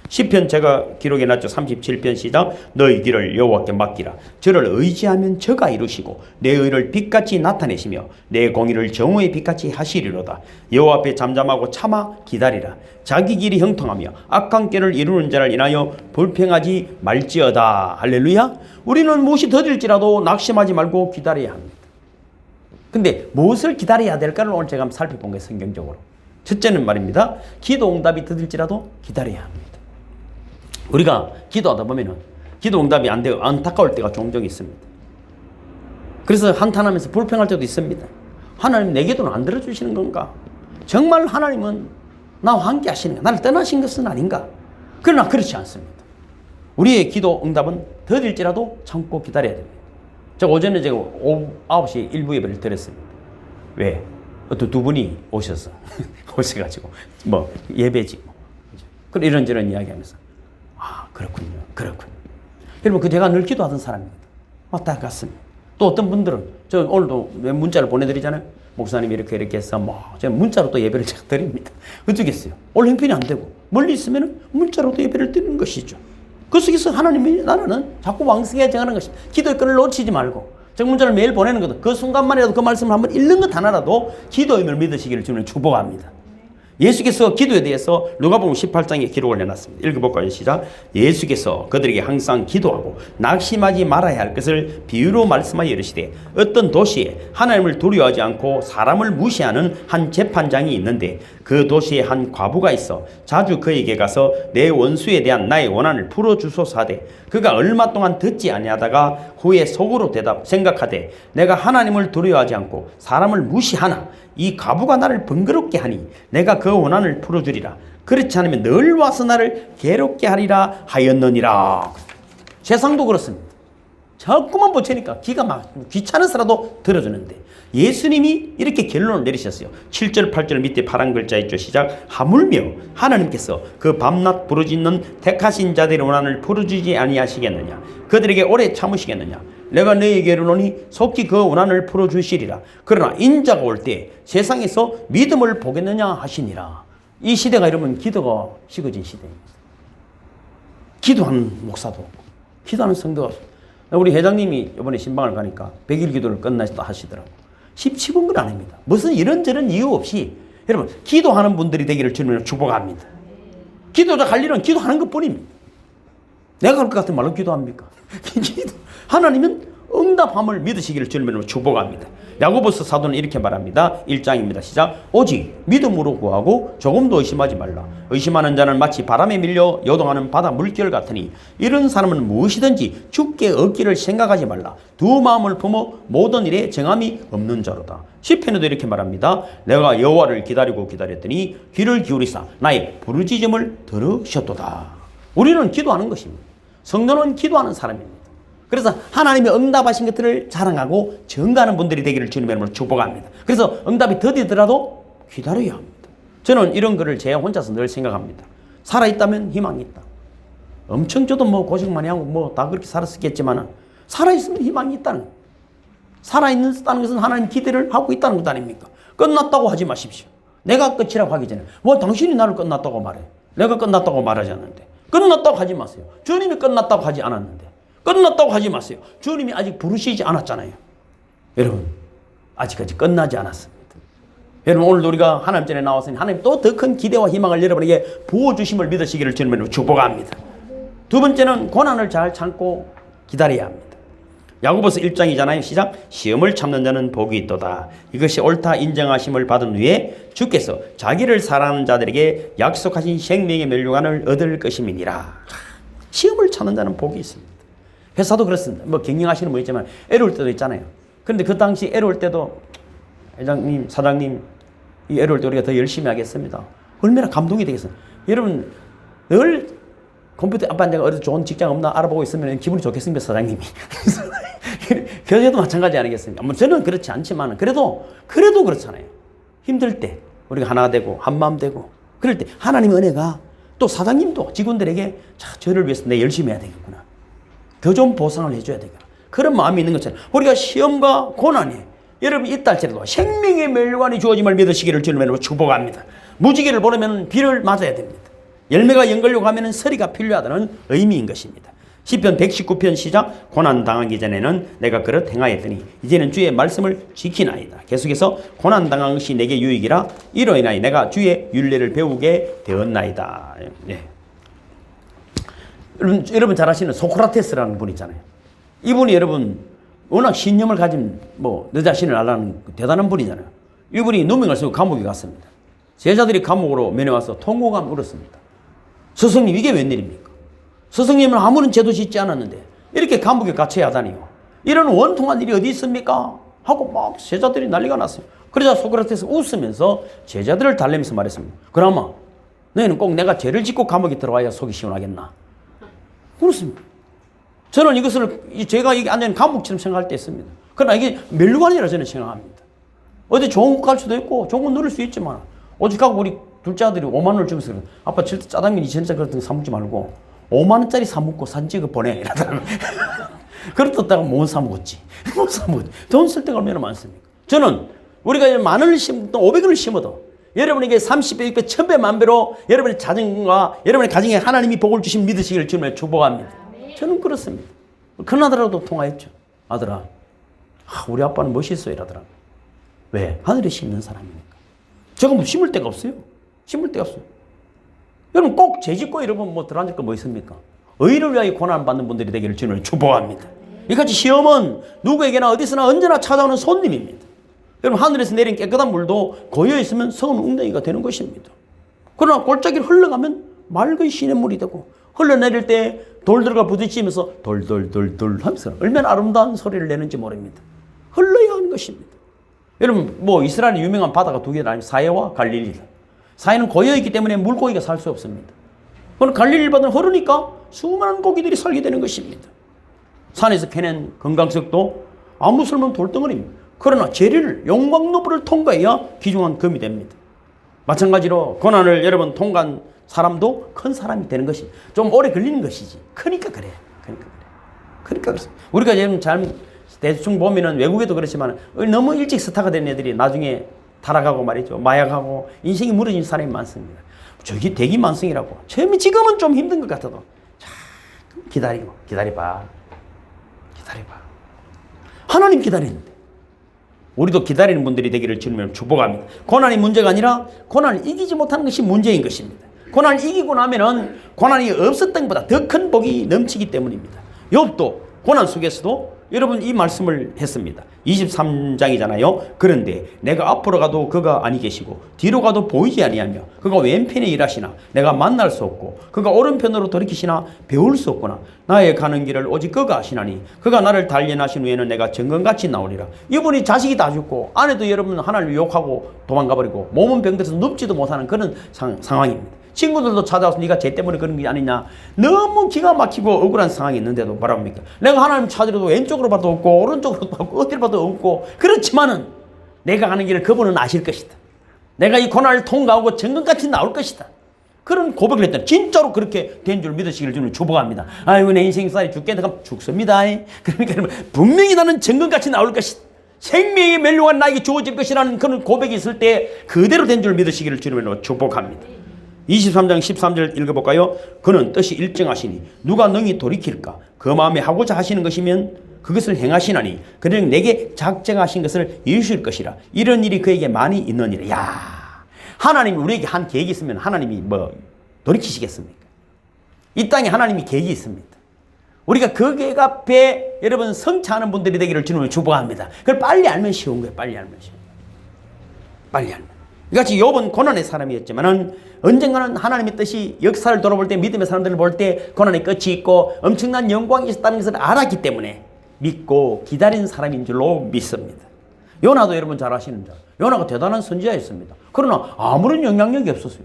시편 제가 기록해놨죠. 37편 시작. 너희 길을 여호와께 맡기라. 저를 의지하면 저가 이루시고 내 의를 빛같이 나타내시며 내 공의를 정오의 빛같이 하시리로다. 여호와 앞에 잠잠하고 참아 기다리라. 자기 길이 형통하며 악한 길을 이루는 자를 인하여 불평하지 말지어다. 할렐루야. 우리는 무엇이 더딜지라도 낙심하지 말고 기다려야 합니다. 근데 무엇을 기다려야 될까를 오늘 제가 한번 살펴본 거예요. 성경적으로. 첫째는 말입니다. 기도 응답이 더딜지라도 기다려야 합니다. 우리가 기도하다 보면은 기도 응답이 안 되고 안타까울 때가 종종 있습니다. 그래서 한탄하면서 불평할 때도 있습니다. 하나님 내 기도는 안 들어주시는 건가? 정말 하나님은 나와 함께 하시는가? 나를 떠나신 것은 아닌가? 그러나 그렇지 않습니다. 우리의 기도 응답은 더딜지라도 참고 기다려야 됩니다. 오전에 제가 오후 9시 일부 예배를 드렸습니다. 왜? 어떤 두 분이 오셔가지고 뭐 예배지 뭐. 그런 이런저런 이야기하면서 그렇군요. 여러분 제가 늘 기도하던 사람입니다. 왔다 갔습니다. 또 어떤 분들은 저 오늘도 문자를 보내드리잖아요. 목사님이 이렇게 해서 제가 문자로 또 예배를 제가 드립니다. 어쩌겠어요. 올 형편이 안 되고 멀리 있으면 문자로도 예배를 드리는 것이죠. 그 속에서 하나님의 나라는 자꾸 왕성해져가는 것입니다. 기도의 끈을 놓치지 말고 청문전을 매일 보내는 것도 그 순간만이라도 그 말씀을 한번 읽는 것 하나라도 기도임을 믿으시기를 주님을 축복합니다. 예수께서 기도에 대해서 누가복음 18장에 기록을 해놨습니다. 읽어볼까요? 시작. 예수께서 그들에게 항상 기도하고 낙심하지 말아야 할 것을 비유로 말씀하여 이르시되 어떤 도시에 하나님을 두려워하지 않고 사람을 무시하는 한 재판장이 있는데 그 도시에 한 과부가 있어 자주 그에게 가서 내 원수에 대한 나의 원한을 풀어주소서 하되 그가 얼마 동안 듣지 아니하다가 후에 속으로 생각하되 내가 하나님을 두려워하지 않고 사람을 무시하나 이 과부가 나를 번거롭게 하니 내가 그 원한을 풀어주리라. 그렇지 않으면 늘 와서 나를 괴롭게 하리라 하였느니라. 세상도 그렇습니다. 자꾸만 보채니까 기가 막 귀찮아서라도 들어주는데 예수님이 이렇게 결론을 내리셨어요. 7절 8절 밑에 파란 글자 있죠. 시작. 하물며 하나님께서 그 밤낮 부르짖는 택하신 자들의 원한을 풀어주지 아니하시겠느냐. 그들에게 오래 참으시겠느냐. 내가 너희에게 이르노니 속히 그 원한을 풀어주시리라. 그러나 인자가 올 때 세상에서 믿음을 보겠느냐 하시니라. 이 시대가 이러면 기도가 식어진 시대입니다. 기도하는 목사도 없고 기도하는 성도가 없고. 우리 회장님이 이번에 신방을 가니까 100일 기도를 끝났다 하시더라고요. 쉽은 건 아닙니다. 무슨 이런저런 이유 없이 여러분 기도하는 분들이 되기를 주님으로 축복합니다. 기도자 할 일은 기도하는 것뿐입니다. 내가 할 것 같은 말로 기도합니까? 하나님은 응답함을 믿으시기를 주님으로 축복합니다. 야고보서 사도는 이렇게 말합니다. 1장입니다. 시작. 오직 믿음으로 구하고 조금도 의심하지 말라. 의심하는 자는 마치 바람에 밀려 요동하는 바다 물결 같으니 이런 사람은 무엇이든지 주께 얻기를 생각하지 말라. 두 마음을 품어 모든 일에 정함이 없는 자로다. 시편에도 이렇게 말합니다. 내가 여호와를 기다리고 기다렸더니 귀를 기울이사 나의 부르짖음을 들으셨도다. 우리는 기도하는 것입니다. 성도는 기도하는 사람입니다. 그래서 하나님이 응답하신 것들을 자랑하고 증거하는 분들이 되기를 주님의 이름으로 축복합니다. 그래서 응답이 더디더라도 기다려야 합니다. 저는 이런 거를 제 혼자서 늘 생각합니다. 살아있다면 희망이 있다. 엄청 저도 뭐 고생 많이 하고 뭐 다 그렇게 살았겠지만 살아있으면 희망이 있다는 거예요. 살아있는 것은 하나님 기대를 하고 있다는 것 아닙니까? 끝났다고 하지 마십시오. 내가 끝이라고 하기 전에 뭐 당신이 나를 끝났다고 말해. 내가 끝났다고 말하지 않는데 끝났다고 하지 마세요. 주님이 끝났다고 하지 않았는데 끝났다고 하지 마세요. 주님이 아직 부르시지 않았잖아요. 여러분 아직까지 끝나지 않았습니다. 여러분 오늘 우리가 하나님 전에 나왔으니 하나님 또 더 큰 기대와 희망을 여러분에게 부어주심을 믿으시기를 주님으로 축복합니다. 두 번째는 고난을 잘 참고 기다려야 합니다. 야고보서 1장이잖아요. 시작. 시험을 참는 자는 복이 있도다. 이것이 옳다 인정하심을 받은 후에 주께서 자기를 사랑하는 자들에게 약속하신 생명의 멸류관을 얻을 것임이니라. 시험을 참는 자는 복이 있습니다. 회사도 그렇습니다. 뭐 경영하시는 분 있지만 애로울 때도 있잖아요. 그런데 그 당시 애로울 때도 회장님, 사장님 이 애로울 때 우리가 더 열심히 하겠습니다. 얼마나 감동이 되겠어요. 여러분 늘 컴퓨터 앞반장 어디 좋은 직장 없나 알아보고 있으면 기분이 좋겠습니다. 사장님이. 교회도 마찬가지 아니겠습니까? 뭐 저는 그렇지 않지만 그래도 그렇잖아요. 힘들 때 우리가 하나 되고 한마음 되고 그럴 때 하나님의 은혜가 또 사장님도 직원들에게 저를 위해서 내 열심히 해야 되겠구나. 더 좋은 보상을 해줘야 되겠구나. 그런 마음이 있는 것처럼 우리가 시험과 고난에 여러분 있다 할지라도 생명의 멸관이 주어짐을 믿으시기를 주님으로 축복합니다. 무지개를 보려면 비를 맞아야 됩니다. 열매가 연결려고 하면 서리가 필요하다는 의미인 것입니다. 시편 119편 시작. 고난 당하기 전에는 내가 그릇 행하였더니 이제는 주의 말씀을 지키나이다. 계속해서 고난 당한 것이 내게 유익이라 이로 인하여 내가 주의 율례를 배우게 되었나이다. 네. 여러분 잘 아시는 소크라테스라는 분 있잖아요. 이분이 여러분 워낙 신념을 가진 너 자신을 알라는 대단한 분이잖아요. 이분이 누명을 쓰고 감옥에 갔습니다. 제자들이 감옥으로 면회와서 통곡하며 울었습니다. 스승님 이게 웬일입니까? 스승님은 아무런 죄도 짓지 않았는데 이렇게 감옥에 갇혀야 하다니요. 이런 원통한 일이 어디 있습니까? 하고 막 제자들이 난리가 났어요. 그러자 소크라테스 웃으면서 제자들을 달래면서 말했습니다. 그나마 너희는 꼭 내가 죄를 짓고 감옥에 들어와야 속이 시원하겠나? 그렇습니다. 저는 이것을 제가 이게 완전 감옥처럼 생각할 때 있습니다. 그러나 이게 멸관이라 저는 생각합니다. 어디 좋은 곳 갈 수도 있고 좋은 거 누릴 수 있지만 오직하고 우리 둘째 아들이 5만 원을 주면서 그래. 아빠 절대 짜장면 2,000원짜리 그런 거 사 먹지 말고 5만 원짜리 사 먹고 사진 찍어 보내 이러더라고요. 그렇다가 못 사 먹었지. 못 사 먹었지. 돈 쓸 데가 얼마나 많습니까? 저는 우리가 만 원을 심어도 500원을 심어도 여러분에게 30배, 6배, 1000배, 만배로 여러분의 자정과 여러분의 가정에 하나님이 복을 주신 믿으시기를 주님의 축복합니다. 저는 그렇습니다. 큰 아들하고도 통화했죠. 아들아, 우리 아빠는 멋있어 이러더라고. 왜? 하늘에 심는 사람이니까. 제가 뭐 심을 데가 없어요. 심을 데가 없어요. 여러분 꼭 죄짓고 여러분 뭐 들어앉을 거 뭐 있습니까? 의를 위하여 고난받는 분들이 되기를 주님을 축복합니다. 이같이 시험은 누구에게나 어디서나 언제나 찾아오는 손님입니다. 여러분 하늘에서 내린 깨끗한 물도 고여 있으면 성은 웅덩이가 되는 것입니다. 그러나 골짜기를 흘러가면 맑은 시냇물이 되고 흘러내릴 때 돌들과 부딪히면서 돌돌돌돌 하면서 얼마나 아름다운 소리를 내는지 모릅니다. 흘러야 하는 것입니다. 여러분 뭐 이스라엘의 유명한 바다가 두 개다. 사해와 갈릴리다. 사해는 고여있기 때문에 물고기가 살 수 없습니다. 그럼 갈릴리 바다는 흐르니까 수많은 고기들이 살게 되는 것입니다. 산에서 캐낸 건강석도 아무 쓸모없는 돌덩어리입니다. 그러나 재리를 용광로불을 통과해야 귀중한 금이 됩니다. 마찬가지로 고난을 여러분 통과한 사람도 큰 사람이 되는 것이 좀 오래 걸리는 것이지. 그러니까 그래. 그러니까 그렇습니다. 우리가 지금 잘 대충 보면은 외국에도 그렇지만 너무 일찍 스타가 된 애들이 나중에 타락하고 말이죠. 마약하고 인생이 무너진 사람이 많습니다. 저기 대기만성이라고. 지금은 좀 힘든 것 같아도 기다려봐. 하나님 기다리는데 우리도 기다리는 분들이 되기를 주님을 축복합니다. 고난이 문제가 아니라 고난을 이기지 못하는 것이 문제인 것입니다. 고난을 이기고 나면은 고난이 없었던 것보다 더 큰 복이 넘치기 때문입니다. 욥도 고난 속에서도 여러분 이 말씀을 했습니다. 23장이잖아요. 그런데 내가 앞으로 가도 그가 아니 계시고 뒤로 가도 보이지 아니하며 그가 왼편에 일하시나 내가 만날 수 없고 그가 오른편으로 돌이키시나 배울 수 없구나. 나의 가는 길을 오직 그가 아시나니 그가 나를 단련하신 후에는 내가 정금같이 나오리라. 이분이 자식이 다 죽고 아내도 여러분 하나님을 욕하고 도망가버리고 몸은 병들어서 눕지도 못하는 그런 상황입니다. 친구들도 찾아와서 네가 쟤 때문에 그런 게 아니냐. 너무 기가 막히고 억울한 상황이 있는데도 뭐랍니까? 내가 하나님 찾으려도 왼쪽으로 봐도 없고 오른쪽으로 봐도 없고 어디로 봐도 없고 그렇지만은 내가 가는 길을 그분은 아실 것이다. 내가 이 고난을 통과하고 정금같이 나올 것이다. 그런 고백을 했더니 진짜로 그렇게 된 줄 믿으시기를 주님 축복합니다. 아이고 내 인생살이 죽겠다 하면 죽습니다. 그러니까 분명히 나는 정금같이 나올 것이다. 생명의 멸류가 나에게 주어질 것이라는 그런 고백이 있을 때 그대로 된 줄 믿으시기를 주님으로 축복합니다. 23장 13절 읽어볼까요? 그는 뜻이 일정하시니 누가 능히 돌이킬까? 그 마음에 하고자 하시는 것이면 그것을 행하시나니 그는 내게 작정하신 것을 이루실 것이라. 이런 일이 그에게 많이 있느니라. 야, 하나님이 우리에게 한 계획이 있으면 하나님이 뭐 돌이키시겠습니까? 이 땅에 하나님이 계획이 있습니다. 우리가 그 계획 앞에 여러분 성취하는 분들이 되기를 주님을 축복합니다. 그걸 빨리 알면 쉬운 거예요. 빨리 알면. 이같이 욥은 고난의 사람이었지만은 언젠가는 하나님의 뜻이 역사를 돌아볼 때 믿음의 사람들을 볼 때 고난의 끝이 있고 엄청난 영광이 있었다는 것을 알았기 때문에 믿고 기다린 사람인 줄로 믿습니다. 요나도 여러분 잘 아시는 줄. 요나가 대단한 선지자였습니다. 그러나 아무런 영향력이 없었어요.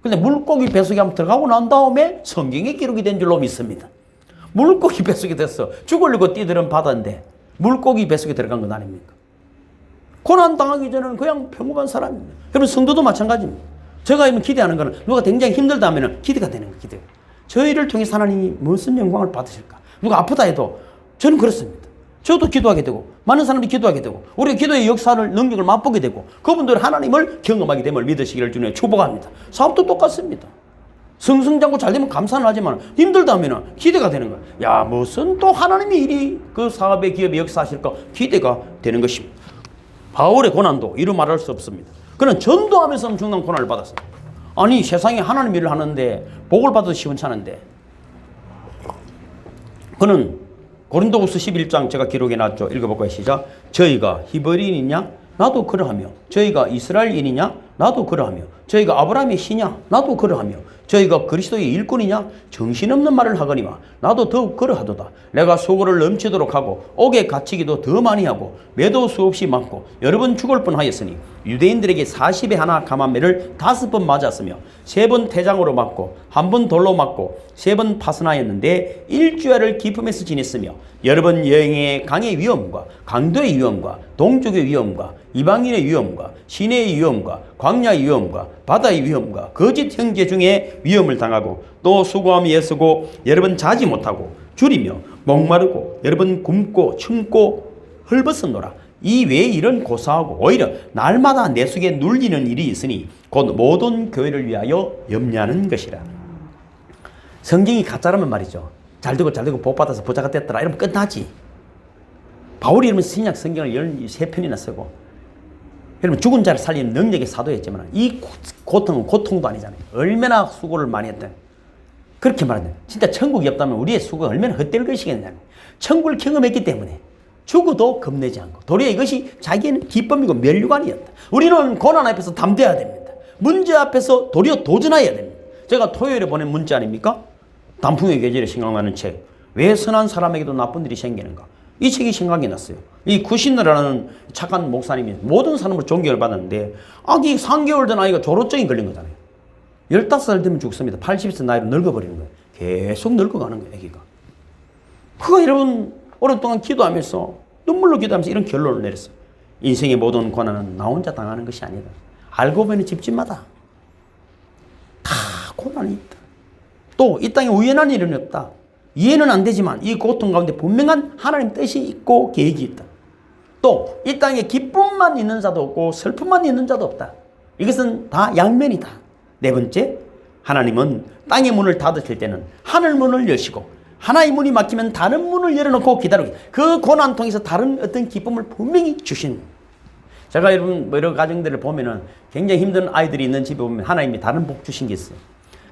근데 물고기 뱃속에 한번 들어가고 난 다음에 성경에 기록이 된 줄로 믿습니다. 물고기 뱃속에 됐어. 죽으려고 뛰들은 바다인데 물고기 뱃속에 들어간 건 아닙니까? 고난 당하기 전에는 그냥 평범한 사람입니다. 여러분 성도도 마찬가지입니다. 제가 기대하는 것은 누가 굉장히 힘들다 하면 기대가 되는 거예요. 기대. 저희를 통해 하나님이 무슨 영광을 받으실까? 누가 아프다 해도 저는 그렇습니다. 저도 기도하게 되고 많은 사람들이 기도하게 되고 우리가 기도의 역사를 능력을 맛보게 되고 그분들 하나님을 경험하게 됨을 믿으시기를 주님 축복합니다. 사업도 똑같습니다. 승승장구 잘 되면 감사는 하지만 힘들다 하면 기대가 되는 거예요. 야 무슨 또 하나님이 일이 그 사업의 기업의 역사하실까 기대가 되는 것입니다. 바울의 고난도 이루 말할 수 없습니다. 그는 전도하면서 엄청난 고난을 받았어요. 아니 세상에 하나님 일을 하는데 복을 받아도 시원찮은데 그는 고린도후서 11장 제가 기록해 놨죠. 읽어볼까요? 시작. 저희가 히브리인이냐? 나도 그러하며 저희가 이스라엘인이냐? 나도 그러하며 저희가 아브라함의 씨냐? 나도 그러하며 저희가 그리스도의 일꾼이냐? 정신없는 말을 하거니와 나도 더욱 그러하도다. 내가 소고를 넘치도록 하고 옥에 갇히기도 더 많이 하고 매도 수없이 많고 여러 번 죽을 뻔하였으니 유대인들에게 40에 하나 감한매를 5번 맞았으며 3번 태장으로 맞고 1번 돌로 맞고 3번 파선하였는데 일주일을 기품에서 지냈으며 여러 번 여행의 강의 위험과 강도의 위험과 동족의 위험과 이방인의 위험과 시내의 위험과 광야의 위험과 바다의 위험과 거짓 형제 중에 위험을 당하고 또 수고함이 애쓰고 여러 번 자지 못하고 줄이며 목마르고 여러 번 굶고 춤고 헐벗었노라. 이 외에 이런 고사하고 오히려 날마다 내 속에 눌리는 일이 있으니 곧 모든 교회를 위하여 염려하는 것이라. 성경이 가짜라면 말이죠. 잘되고 복받아서 부자가 됐더라 이러면 끝나지. 바울이 이러면 신약 성경을 13편이나 쓰고, 여러분 죽은 자를 살리는 능력의 사도였지만 이 고통은 고통도 아니잖아요. 얼마나 수고를 많이 했던. 그렇게 말하는, 진짜 천국이 없다면 우리의 수고가 얼마나 헛될 것이겠냐는. 천국을 경험했기 때문에 죽어도 겁내지 않고, 도리어 이것이 자기는 기쁨이고 면류관이었다. 우리는 고난 앞에서 담대해야 됩니다. 문제 앞에서 도리어 도전해야 됩니다. 제가 토요일에 보낸 문자 아닙니까? 단풍의 계절에 생각나는 책. 왜 선한 사람에게도 나쁜 일이 생기는가? 이 책이 생각이 났어요. 이 쿠신너라는 착한 목사님이 모든 사람으로 존경을 받았는데, 아기 3개월 된 아이가 조로증이 걸린 거잖아요. 15살 되면 죽습니다. 80세 나이로 늙어버리는 거예요. 계속 늙어가는 거예요, 아기가. 그거 여러분 오랫동안 기도하면서 눈물로 기도하면서 이런 결론을 내렸어요. 인생의 모든 고난은 나 혼자 당하는 것이 아니다. 알고 보면 집집마다 다 고난이 있다. 또 이 땅에 우연한 일은 없다. 이해는 안 되지만 이 고통 가운데 분명한 하나님 뜻이 있고 계획이 있다. 또 이 땅에 기쁨만 있는 자도 없고 슬픔만 있는 자도 없다. 이것은 다 양면이다. 네 번째, 하나님은 땅의 문을 닫으실 때는 하늘 문을 여시고, 하나의 문이 막히면 다른 문을 열어놓고 기다리고, 그 고난 통해서 다른 어떤 기쁨을 분명히 주신. 제가 여러분 여러 가정들을 보면은 굉장히 힘든 아이들이 있는 집에 보면 하나님이 다른 복 주신 게 있어요.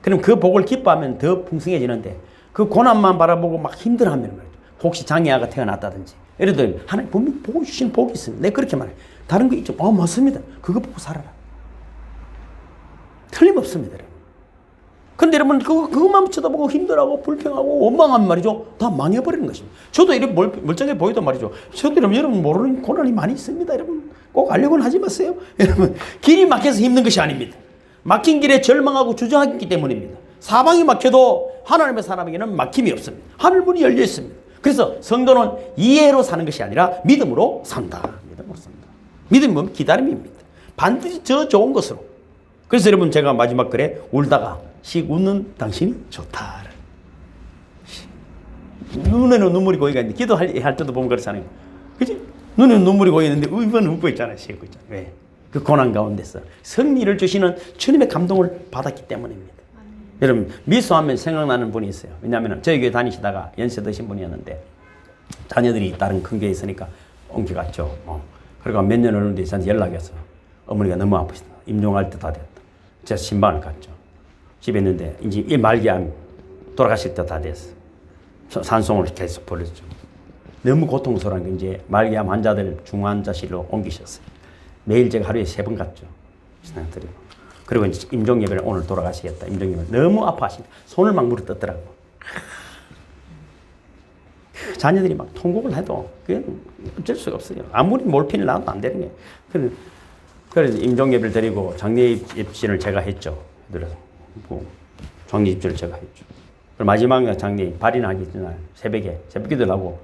그럼 그 복을 기뻐하면 더 풍성해지는데, 그 고난만 바라보고 막 힘들어하면 말이죠. 혹시 장애아가 태어났다든지, 예를 들어 하나님 분명히 복 주신 복이 있습니다. 내가 그렇게 말해요. 다른 거 있죠. 맞습니다. 그거 보고 살아라. 틀림없습니다, 여러분. 근데 여러분 그것만 쳐다보고 힘들어하고 불평하고 원망하면 말이죠, 다 망해버리는 것입니다. 저도 이렇게 멀쩡해 보이도 말이죠, 저도 여러분 모르는 고난이 많이 있습니다. 여러분 꼭 알려고는 하지 마세요. 여러분 길이 막혀서 힘든 것이 아닙니다. 막힌 길에 절망하고 주저하기 때문입니다. 사방이 막혀도 하나님의 사람에게는 막힘이 없습니다. 하늘문이 열려 있습니다. 그래서 성도는 이해로 사는 것이 아니라 믿음으로 산다. 믿음으로 산다. 믿음은 기다림입니다. 반드시 저 좋은 것으로. 그래서 여러분 제가 마지막 글에 울다가 씩 웃는 당신이 좋다. 눈에는 눈물이 고이가 있는데 기도할 때도 보면 그렇잖아요. 그치? 눈에는 눈물이 고이는데 입은 웃고 있잖아요. 씩 웃고 있잖아요. 왜? 그 고난 가운데서 승리를 주시는 주님의 감동을 받았기 때문입니다. 여러분 미소하면 생각나는 분이 있어요. 왜냐하면 저희 교회 다니시다가 연세 드신 분이었는데 자녀들이 다른 큰 교회에 있으니까 옮겨갔죠. 그리고 몇 년을 했는데 저한테 연락이 왔어요. 어머니가 너무 아프시다. 임종할 때 다 됐다. 제가 신방을 갔죠. 집에 있는데 이제 이 말기암 돌아가실 때 다 됐어. 산송을 계속 벌였죠. 너무 고통스러운 게 이제 말기암 환자들 중환자실로 옮기셨어요. 매일 제가 하루에 3번 갔죠. 신앙드리고. 그리고 이제 임종예배를 오늘 돌아가시겠다. 임종예배 너무 아파하신다. 손을 막 물어 뜯더라고. 자녀들이 막 통곡을 해도 그건 어쩔 수가 없어요. 아무리 몰핀을 놔도 안 되는 거예요. 그래서 임종예배를 드리고 장례 입신을 제가 했죠. 그래서 장례 입신을 제가 했죠. 그리고 마지막 장례 발인하기 전날 새벽에 새벽 기도를 하고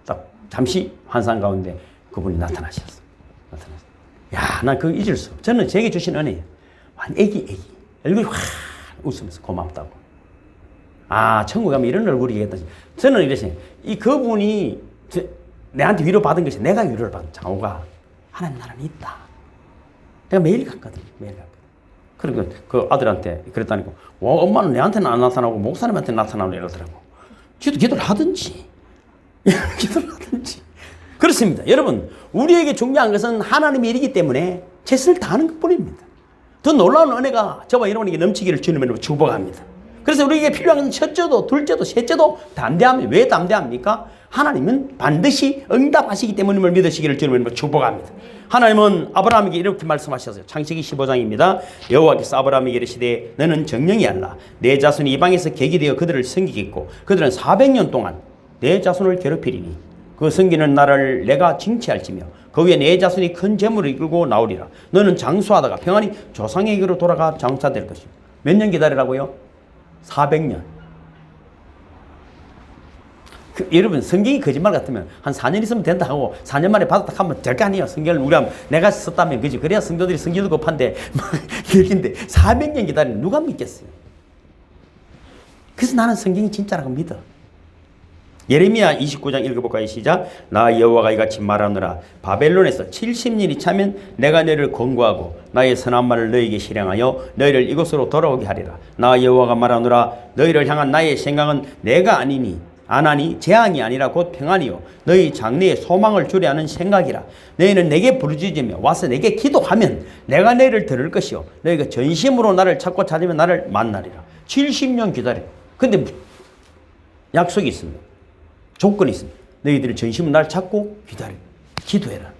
딱 잠시 환상 가운데 그분이 나타나셨어요. 야, 난 그거 잊을 수 없어. 저는 제게 주신 은혜예요. 애기. 얼굴이 확 웃으면서 고맙다고. 아, 천국 가면 이런 얼굴이겠다. 저는 이랬어요. 그분이 내한테 위로받은 것이 내가 위로를 받은 장호가 하나님 나라는 있다. 내가 매일 갔거든. 그리고 그 아들한테 그랬다니까. 와, 엄마는 내한테는 안 나타나고 목사님한테 나타나고 이러더라고. 기도를 하든지. 기도를 하든지. 그렇습니다. 여러분, 우리에게 중요한 것은 하나님의 일이기 때문에 최선을 다하는 것뿐입니다. 더 놀라운 은혜가 저와 여러분에게 넘치기를 주님으로 축복합니다. 그래서 우리에게 필요한 것은 첫째도 둘째도 셋째도 담대함이에요. 왜 담대합니까? 하나님은 반드시 응답하시기 때문임을 믿으시기를 주님으로 축복합니다. 하나님은 아브라함에게 이렇게 말씀하셨어요. 창세기 15장입니다. 여호와께서 아브라함에게 이르시되 너는 정령이 알라. 내 자손이 이방에서 객이 되어 그들을 섬기겠고 그들은 400년 동안 내 자손을 괴롭히리니 그 섬기는 나라를 내가 징치할지며 그 위에 내 자손이 큰 재물을 이끌고 나오리라. 너는 장수하다가 평안히 조상에게로 돌아가 장사될 것이고. 몇 년 기다리라고요? 400년. 여러분 성경이 거짓말 같으면 한 4년 있으면 된다 하고 4년 만에 받았다 하면 될 거 아니에요. 성경을 우리가 내가 썼다면 그지. 그래야 성도들이 성경도 급한데 막 길긴데 400년 기다리면 누가 믿겠어요? 그래서 나는 성경이 진짜라고 믿어. 예레미야 29장 읽어볼까요? 시작. 나 여호와가 이같이 말하노라. 바벨론에서 70년이 차면 내가 너희를 권고하고 나의 선한 말을 너희에게 실행하여 너희를 이곳으로 돌아오게 하리라. 나 여호와가 말하노라. 너희를 향한 나의 생각은 내가 아니니 안하니 재앙이 아니라 곧 평안이요 너희 장래에 소망을 주려 하는 생각이라. 너희는 내게 부르짖으며 와서 내게 기도하면 내가 너희를 들을 것이요 너희가 전심으로 나를 찾고 찾으면 나를 만나리라. 70년 기다려. 근데 약속이 있습니다. 조건이 있습니다. 너희들이 전심으로 나를 찾고 기도해라.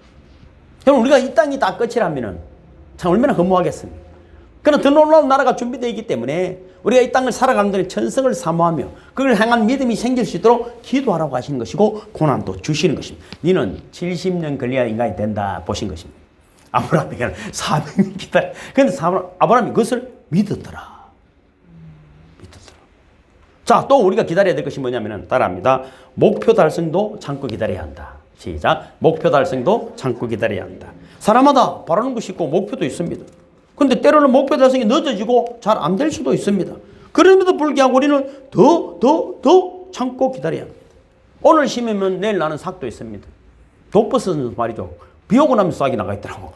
그럼 우리가 이 땅이 다 끝이라면 참 얼마나 허무하겠습니까? 그러나 더 놀라운 나라가 준비되어 있기 때문에 우리가 이 땅을 살아가는 동안 천성을 사모하며 그걸 향한 믿음이 생길 수 있도록 기도하라고 하시는 것이고 고난도 주시는 것입니다. 너는 70년 걸려야 인간이 된다 보신 것입니다. 아브라함에게는 400년 기다려. 그런데 아브라함이 그것을 믿었더라. 자, 또 우리가 기다려야 될 것이 뭐냐면 따라합니다. 목표 달성도 참고 기다려야 한다. 시작. 목표 달성도 참고 기다려야 한다. 사람마다 바라는 것이 있고 목표도 있습니다. 근데 때로는 목표 달성이 늦어지고 잘 안 될 수도 있습니다. 그럼에도 불구하고 우리는 더 참고 기다려야 합니다. 오늘 심으면 내일 나는 삭도 있습니다. 독버섯은 말이죠. 비 오고 나면 싹이 나가 있더라고.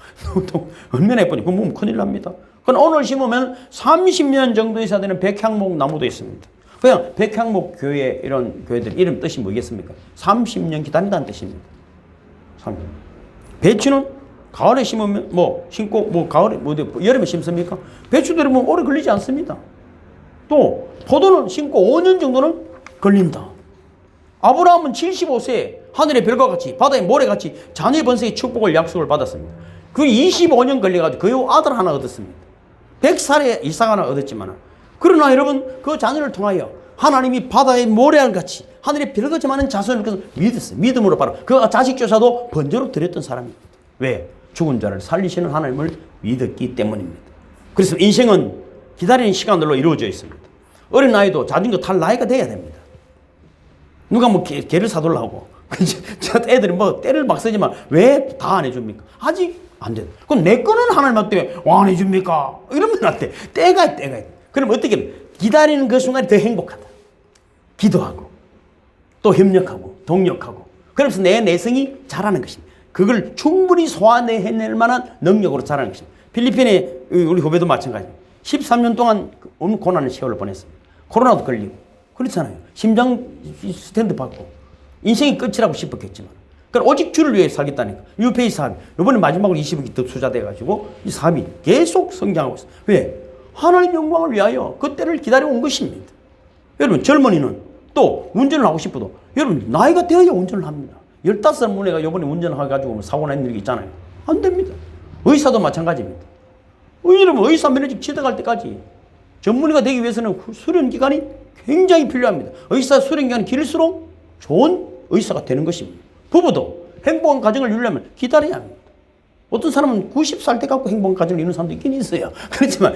얼마나 예쁘니? 그건 뭐 큰일 납니다. 그럼 오늘 심으면 30년 정도 있어야 되는 백향목 나무도 있습니다. 그냥 백향목 교회 이런 교회들 이름 뜻이 뭐겠습니까? 30년 기다린다는 뜻입니다. 30년. 배추는 가을에 심으면 심고 가을에 여름에 심습니까? 배추도 여러분 오래 걸리지 않습니다. 또 포도는 심고 5년 정도는 걸린다. 아브라함은 75세 하늘의 별과 같이 바다의 모래같이 자녀 번성의 축복을 약속을 받았습니다. 그 25년 걸려가지고 그 아들 하나 얻었습니다. 100살에 이상 하나 얻었지만 그러나 여러분 그 자녀를 통하여 하나님이 바다의 모래알같이 하늘의 별같이 많은 자손을 믿었어요. 믿음으로 바로 그 자식조차도 번제로 드렸던 사람입니다. 왜? 죽은 자를 살리시는 하나님을 믿었기 때문입니다. 그래서 인생은 기다리는 시간들로 이루어져 있습니다. 어린 나이도 자전거 탈 나이가 돼야 됩니다. 누가 개를 사달라고 저 애들이 때를 막 쓰지만 왜 다 안 해줍니까? 아직 안 돼. 그럼 내 거는 하나님한테 왜 안 해줍니까? 이러면 안 돼. 때가 있다. 그럼 어떻게 기다리는 그 순간이 더 행복하다. 기도하고 또 협력하고 동력하고 그러면서 내 내성이 자라는 것입니다. 그걸 충분히 소화해낼 만한 능력으로 자라는 것입니다. 필리핀에 우리 후배도 마찬가지입니다. 13년 동안 고난의 세월을 보냈습니다. 코로나도 걸리고 그렇잖아요. 심장 스탠드 받고 인생이 끝이라고 싶었겠지만 그럼 오직 주를 위해 살겠다니까. 유페이 사업이 이번에 마지막으로 20억이 더 투자돼가지고 이 사업이 계속 성장하고 있어요. 왜? 하나님 영광을 위하여 그때를 기다려온 것입니다. 여러분 젊은이는 또 운전을 하고 싶어도 여러분 나이가 되어야 운전을 합니다. 15살 문제가 이번에 운전을 해가지고 사고 난 일이 있잖아요. 안 됩니다. 의사도 마찬가지입니다. 여러분 의사 면허증 취득할 때까지 전문의가 되기 위해서는 수련 기간이 굉장히 필요합니다. 의사 수련 기간이 길수록 좋은 의사가 되는 것입니다. 부부도 행복한 가정을 이루려면 기다려야 합니다. 어떤 사람은 90살 때 갖고 행복한 가정을 이루는 사람도 있긴 있어요. 그렇지만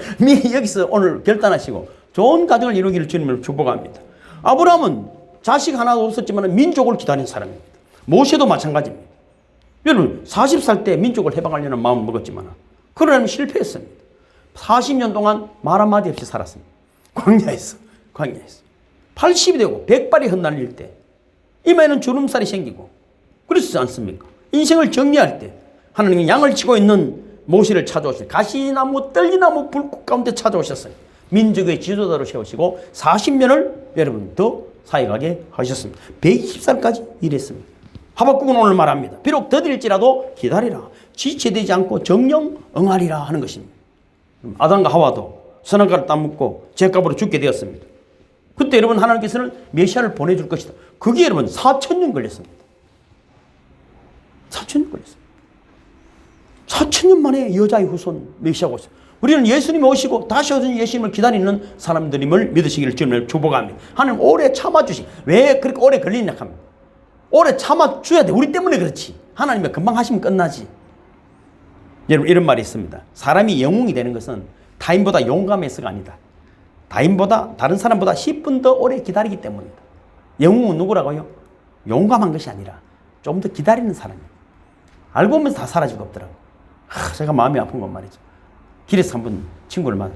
여기서 오늘 결단하시고 좋은 가정을 이루기를 주님을 축복합니다. 아브라함은 자식 하나도 없었지만 민족을 기다린 사람입니다. 모세도 마찬가지입니다. 여러분 40살 때 민족을 해방하려는 마음을 먹었지만 그러려면 실패했습니다. 40년 동안 말 한마디 없이 살았습니다. 광야에서 80이 되고 100발이 흩날릴 때 이마에는 주름살이 생기고 그렇지 않습니까? 인생을 정리할 때 하나님이 양을 치고 있는 모세를 찾아오신 가시나무 떨기나무 불꽃 가운데 찾아오셨어요. 민족의 지도자로 세우시고 40년을 여러분 더 사역하게 하셨습니다. 120살까지 일했습니다. 하박국은 오늘 말합니다. 비록 더딜지라도 기다리라. 지체되지 않고 정령 응하리라 하는 것입니다. 아담과 하와도 선악과를 따먹고 죄값으로 죽게 되었습니다. 그때 여러분 하나님께서는 메시아를 보내줄 것이다. 그게 여러분 4,000년 걸렸습니다. 4,000년 걸렸습니다. 4,000년 만에 여자의 후손 메시아가 오셨어요. 우리는 예수님이 오시고 다시 오신 예수님을 기다리는 사람들임을 믿으시기를 주님을 축복합니다. 하나님 오래 참아주시. 왜 그렇게 오래 걸리냐 합니다. 오래 참아줘야 돼. 우리 때문에 그렇지. 하나님이 금방 하시면 끝나지. 여러분 이런 말이 있습니다. 사람이 영웅이 되는 것은 타인보다 용감해서가 아니다. 타인보다 다른 사람보다 10분 더 오래 기다리기 때문이다. 영웅은 누구라고요? 용감한 것이 아니라 좀 더 기다리는 사람이에요. 알고 보면 다 사라지고 없더라고. 제가 마음이 아픈 건 말이죠. 길에서 한번 친구를 만나.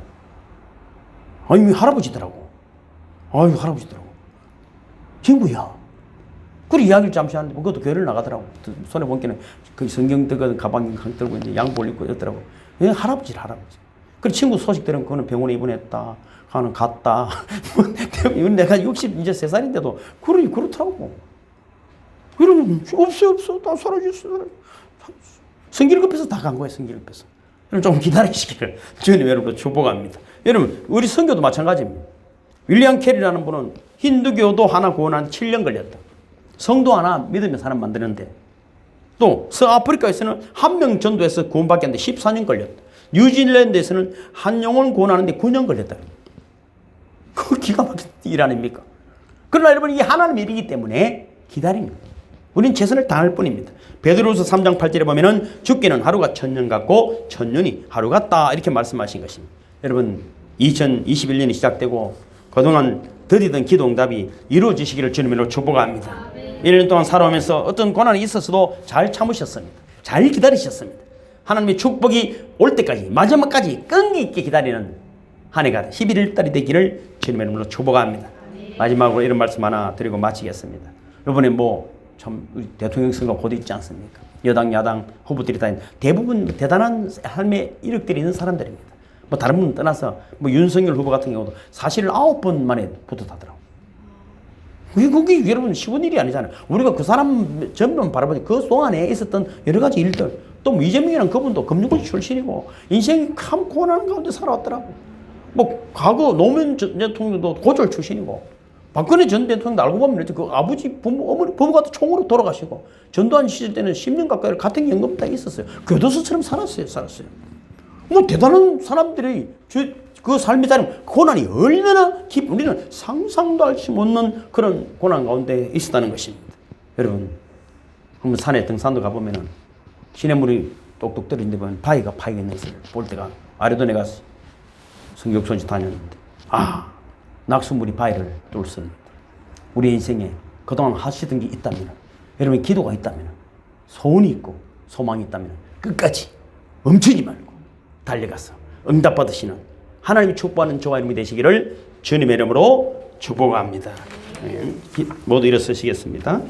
아니 할아버지더라고. 아유 할아버지더라고. 친구야. 그래 이야기를 잠시 하는데 그것도 교회를 나가더라고. 손에 보니까는 그 성경 들고 가방 들고 이제 양복 입고 있더라고. 할아버지. 그 친구 소식 들으면 그거는 병원에 입원했다. 가는 갔다. 내가 63살인데도 그렇더라고. 여러분, 없어. 다 사라졌어. 성기를 급해서 다 간 거예요, 성기를 급해서. 여러분, 좀 기다리시기를 주님 여러분 축복합니다. 여러분, 우리 선교도 마찬가지입니다. 윌리엄 캐리라는 분은 힌두교도 하나 구원한 7년 걸렸다. 성도 하나 믿으면 사람 만드는데, 또 서아프리카에서는 한 명 전도해서 구원받게 하는데 14년 걸렸다. 뉴질랜드에서는 한 영혼 구원하는데 9년 걸렸다. 그 기가 막힌 일 아닙니까? 그러나 여러분, 이게 하나님의 일이기 때문에 기다립니다. 우린 최선을 다할 뿐입니다. 베드로후서 3장 8절에 보면은 죽기는 하루가 1000년 같고 1000년이 하루 같다, 이렇게 말씀하신 것입니다. 여러분, 2021년이 시작되고 그동안 드디던 기도 응답이 이루어지시기를 주님으로 축복합니다. 1년 동안 살아오면서 어떤 고난이 있었어도 잘 참으셨습니다. 잘 기다리셨습니다. 하나님의 축복이 올 때까지, 마지막까지 끈기 있게 기다리는 한 해가 11월달이 되기를 주님의 이름으로 축복합니다. 마지막으로 이런 말씀 하나 드리고 마치겠습니다. 이번에 참 대통령 선거 곧 있지 않습니까? 여당 야당 후보들이 다 대부분 대단한 삶의 이력들이 있는 사람들입니다. 다른 분은 떠나서 윤석열 후보 같은 경우도 사실 9번 만에 붙었다더라고요. 그게 여러분 쉬운 일이 아니잖아요. 우리가 그 사람 전면 바라보니 그 동안에 있었던 여러 가지 일들, 또 이재명이라는 그분도 금융거지 출신이고 인생이 참 고난 가운데 살아왔더라고. 과거 노무현 전 대통령도 고졸 출신이고, 박근혜 전 대통령도 알고 보면 그 아버지 어머니 부모가 총으로 돌아가시고, 전두환 시절 때는 10년 가까이 같은 연금 딱 있었어요. 교도소처럼 살았어요. 대단한 사람들이 그 삶의 자리, 고난이 얼마나 우리는 상상도 할 수 없는 그런 고난 가운데 있었다는 것입니다. 여러분, 한번 산에 등산도 가보면은 시냇물이 똑똑 떨어진데 보면 바위가 파이가 있는 것을 볼 때가, 아래도 내가 성격손실 다녔는데, 낙수물이 바위를 뚫습니다. 우리 인생에 그동안 하시던 게 있다면, 여러분 기도가 있다면, 소원이 있고 소망이 있다면 끝까지 멈추지 말고 달려가서 응답받으시는 하나님이 축복하는 저와 여러분이 되시기를 주님의 이름으로 축복합니다. 모두 일어서시겠습니다.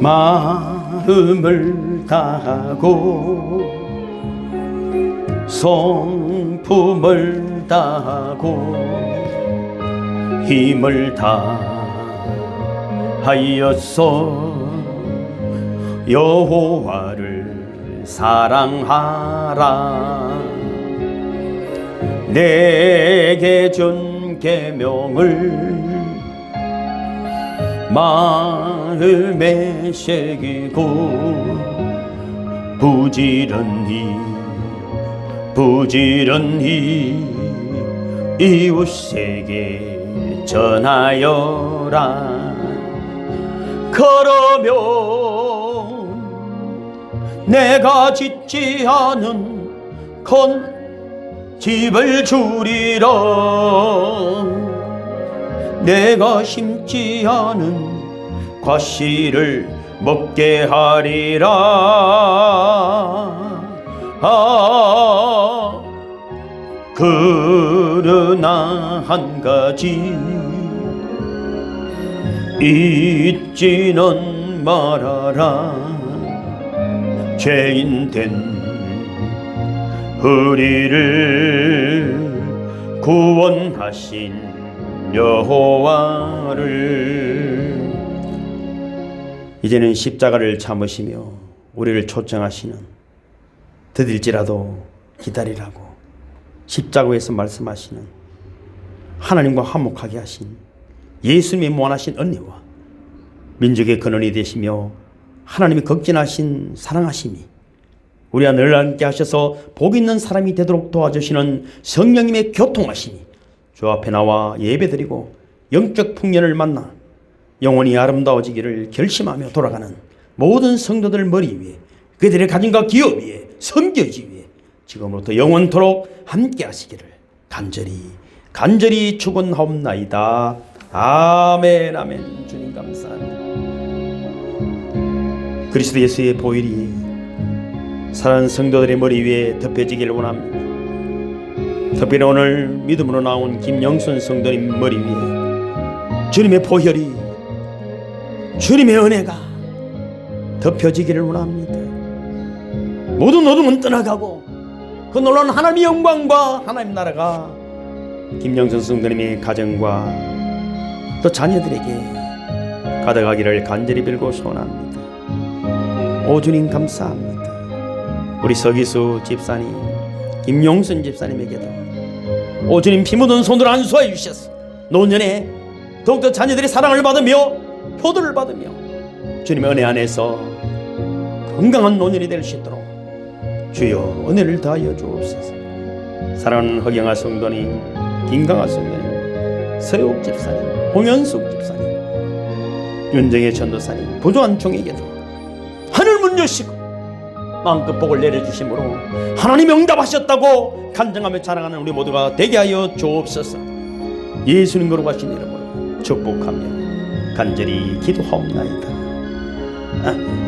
마음을 다하고 성품을 다하고 힘을 다하여서 여호와를 사랑하라. 내게 준 계명을 마음에 새기고 부지런히 이웃에게 전하여라. 그러면 내가 짓지 않은 건 집을 주리라. 내가 심지 않은 과실을 먹게 하리라. 그러나 한 가지 잊지는 말아라. 죄인 된 우리를 구원하신 여호와를. 이제는 십자가를 참으시며 우리를 초청하시는, 더딜지라도 기다리라고 십자가에서 말씀하시는 하나님과 화목하게 하신 예수님의 무한하신 은혜와 민족의 근원이 되시며 하나님이 극진하신 사랑하심이 우리와 늘 함께 하셔서 복 있는 사람이 되도록 도와주시는 성령님의 교통하심이 주 앞에 나와 예배드리고 영적 풍년을 만나 영혼이 아름다워지기를 결심하며 돌아가는 모든 성도들 머리 위에, 그들의 가정과 기업 위에, 선교지 위에 지금부터 영원토록 함께 하시기를 간절히 축원하옵나이다. 아멘. 아멘. 주님 감사합니다. 그리스도 예수의 보혈이 사랑하는 성도들의 머리 위에 덮여지기를 원합니다. 특별히 오늘 믿음으로 나온 김영순 성도님 머리 위에 주님의 보혈이, 주님의 은혜가 덮여지기를 원합니다. 모든 어둠은 떠나가고 그 놀라운 하나님의 영광과 하나님 나라가 김영선 성도님의 가정과 또 자녀들에게 가득하기를 간절히 빌고 소원합니다. 오 주님 감사합니다. 우리 서기수 집사님, 김용순 집사님에게도 오 주님 피 묻은 손으로 안수하여 주셔서 노년에 더욱더 자녀들의 사랑을 받으며 효도를 받으며 주님의 은혜 안에서 건강한 노년이 될 수 있도록 주여 은혜를 다하여 주옵소서. 사랑하는 허경아 성도님, 김강아 성도님, 서욱 집사님, 홍현숙 집사님, 윤정혜 전도사님, 부조한 종에게도 하늘 문 여시고 마음껏 복을 내려주심으로 하나님 응답하셨다고 간증하며 자랑하는 우리 모두가 되게 하여 주옵소서. 예수님 거룩하신 이름으로 축복하며 간절히 기도하옵나이다. 아멘.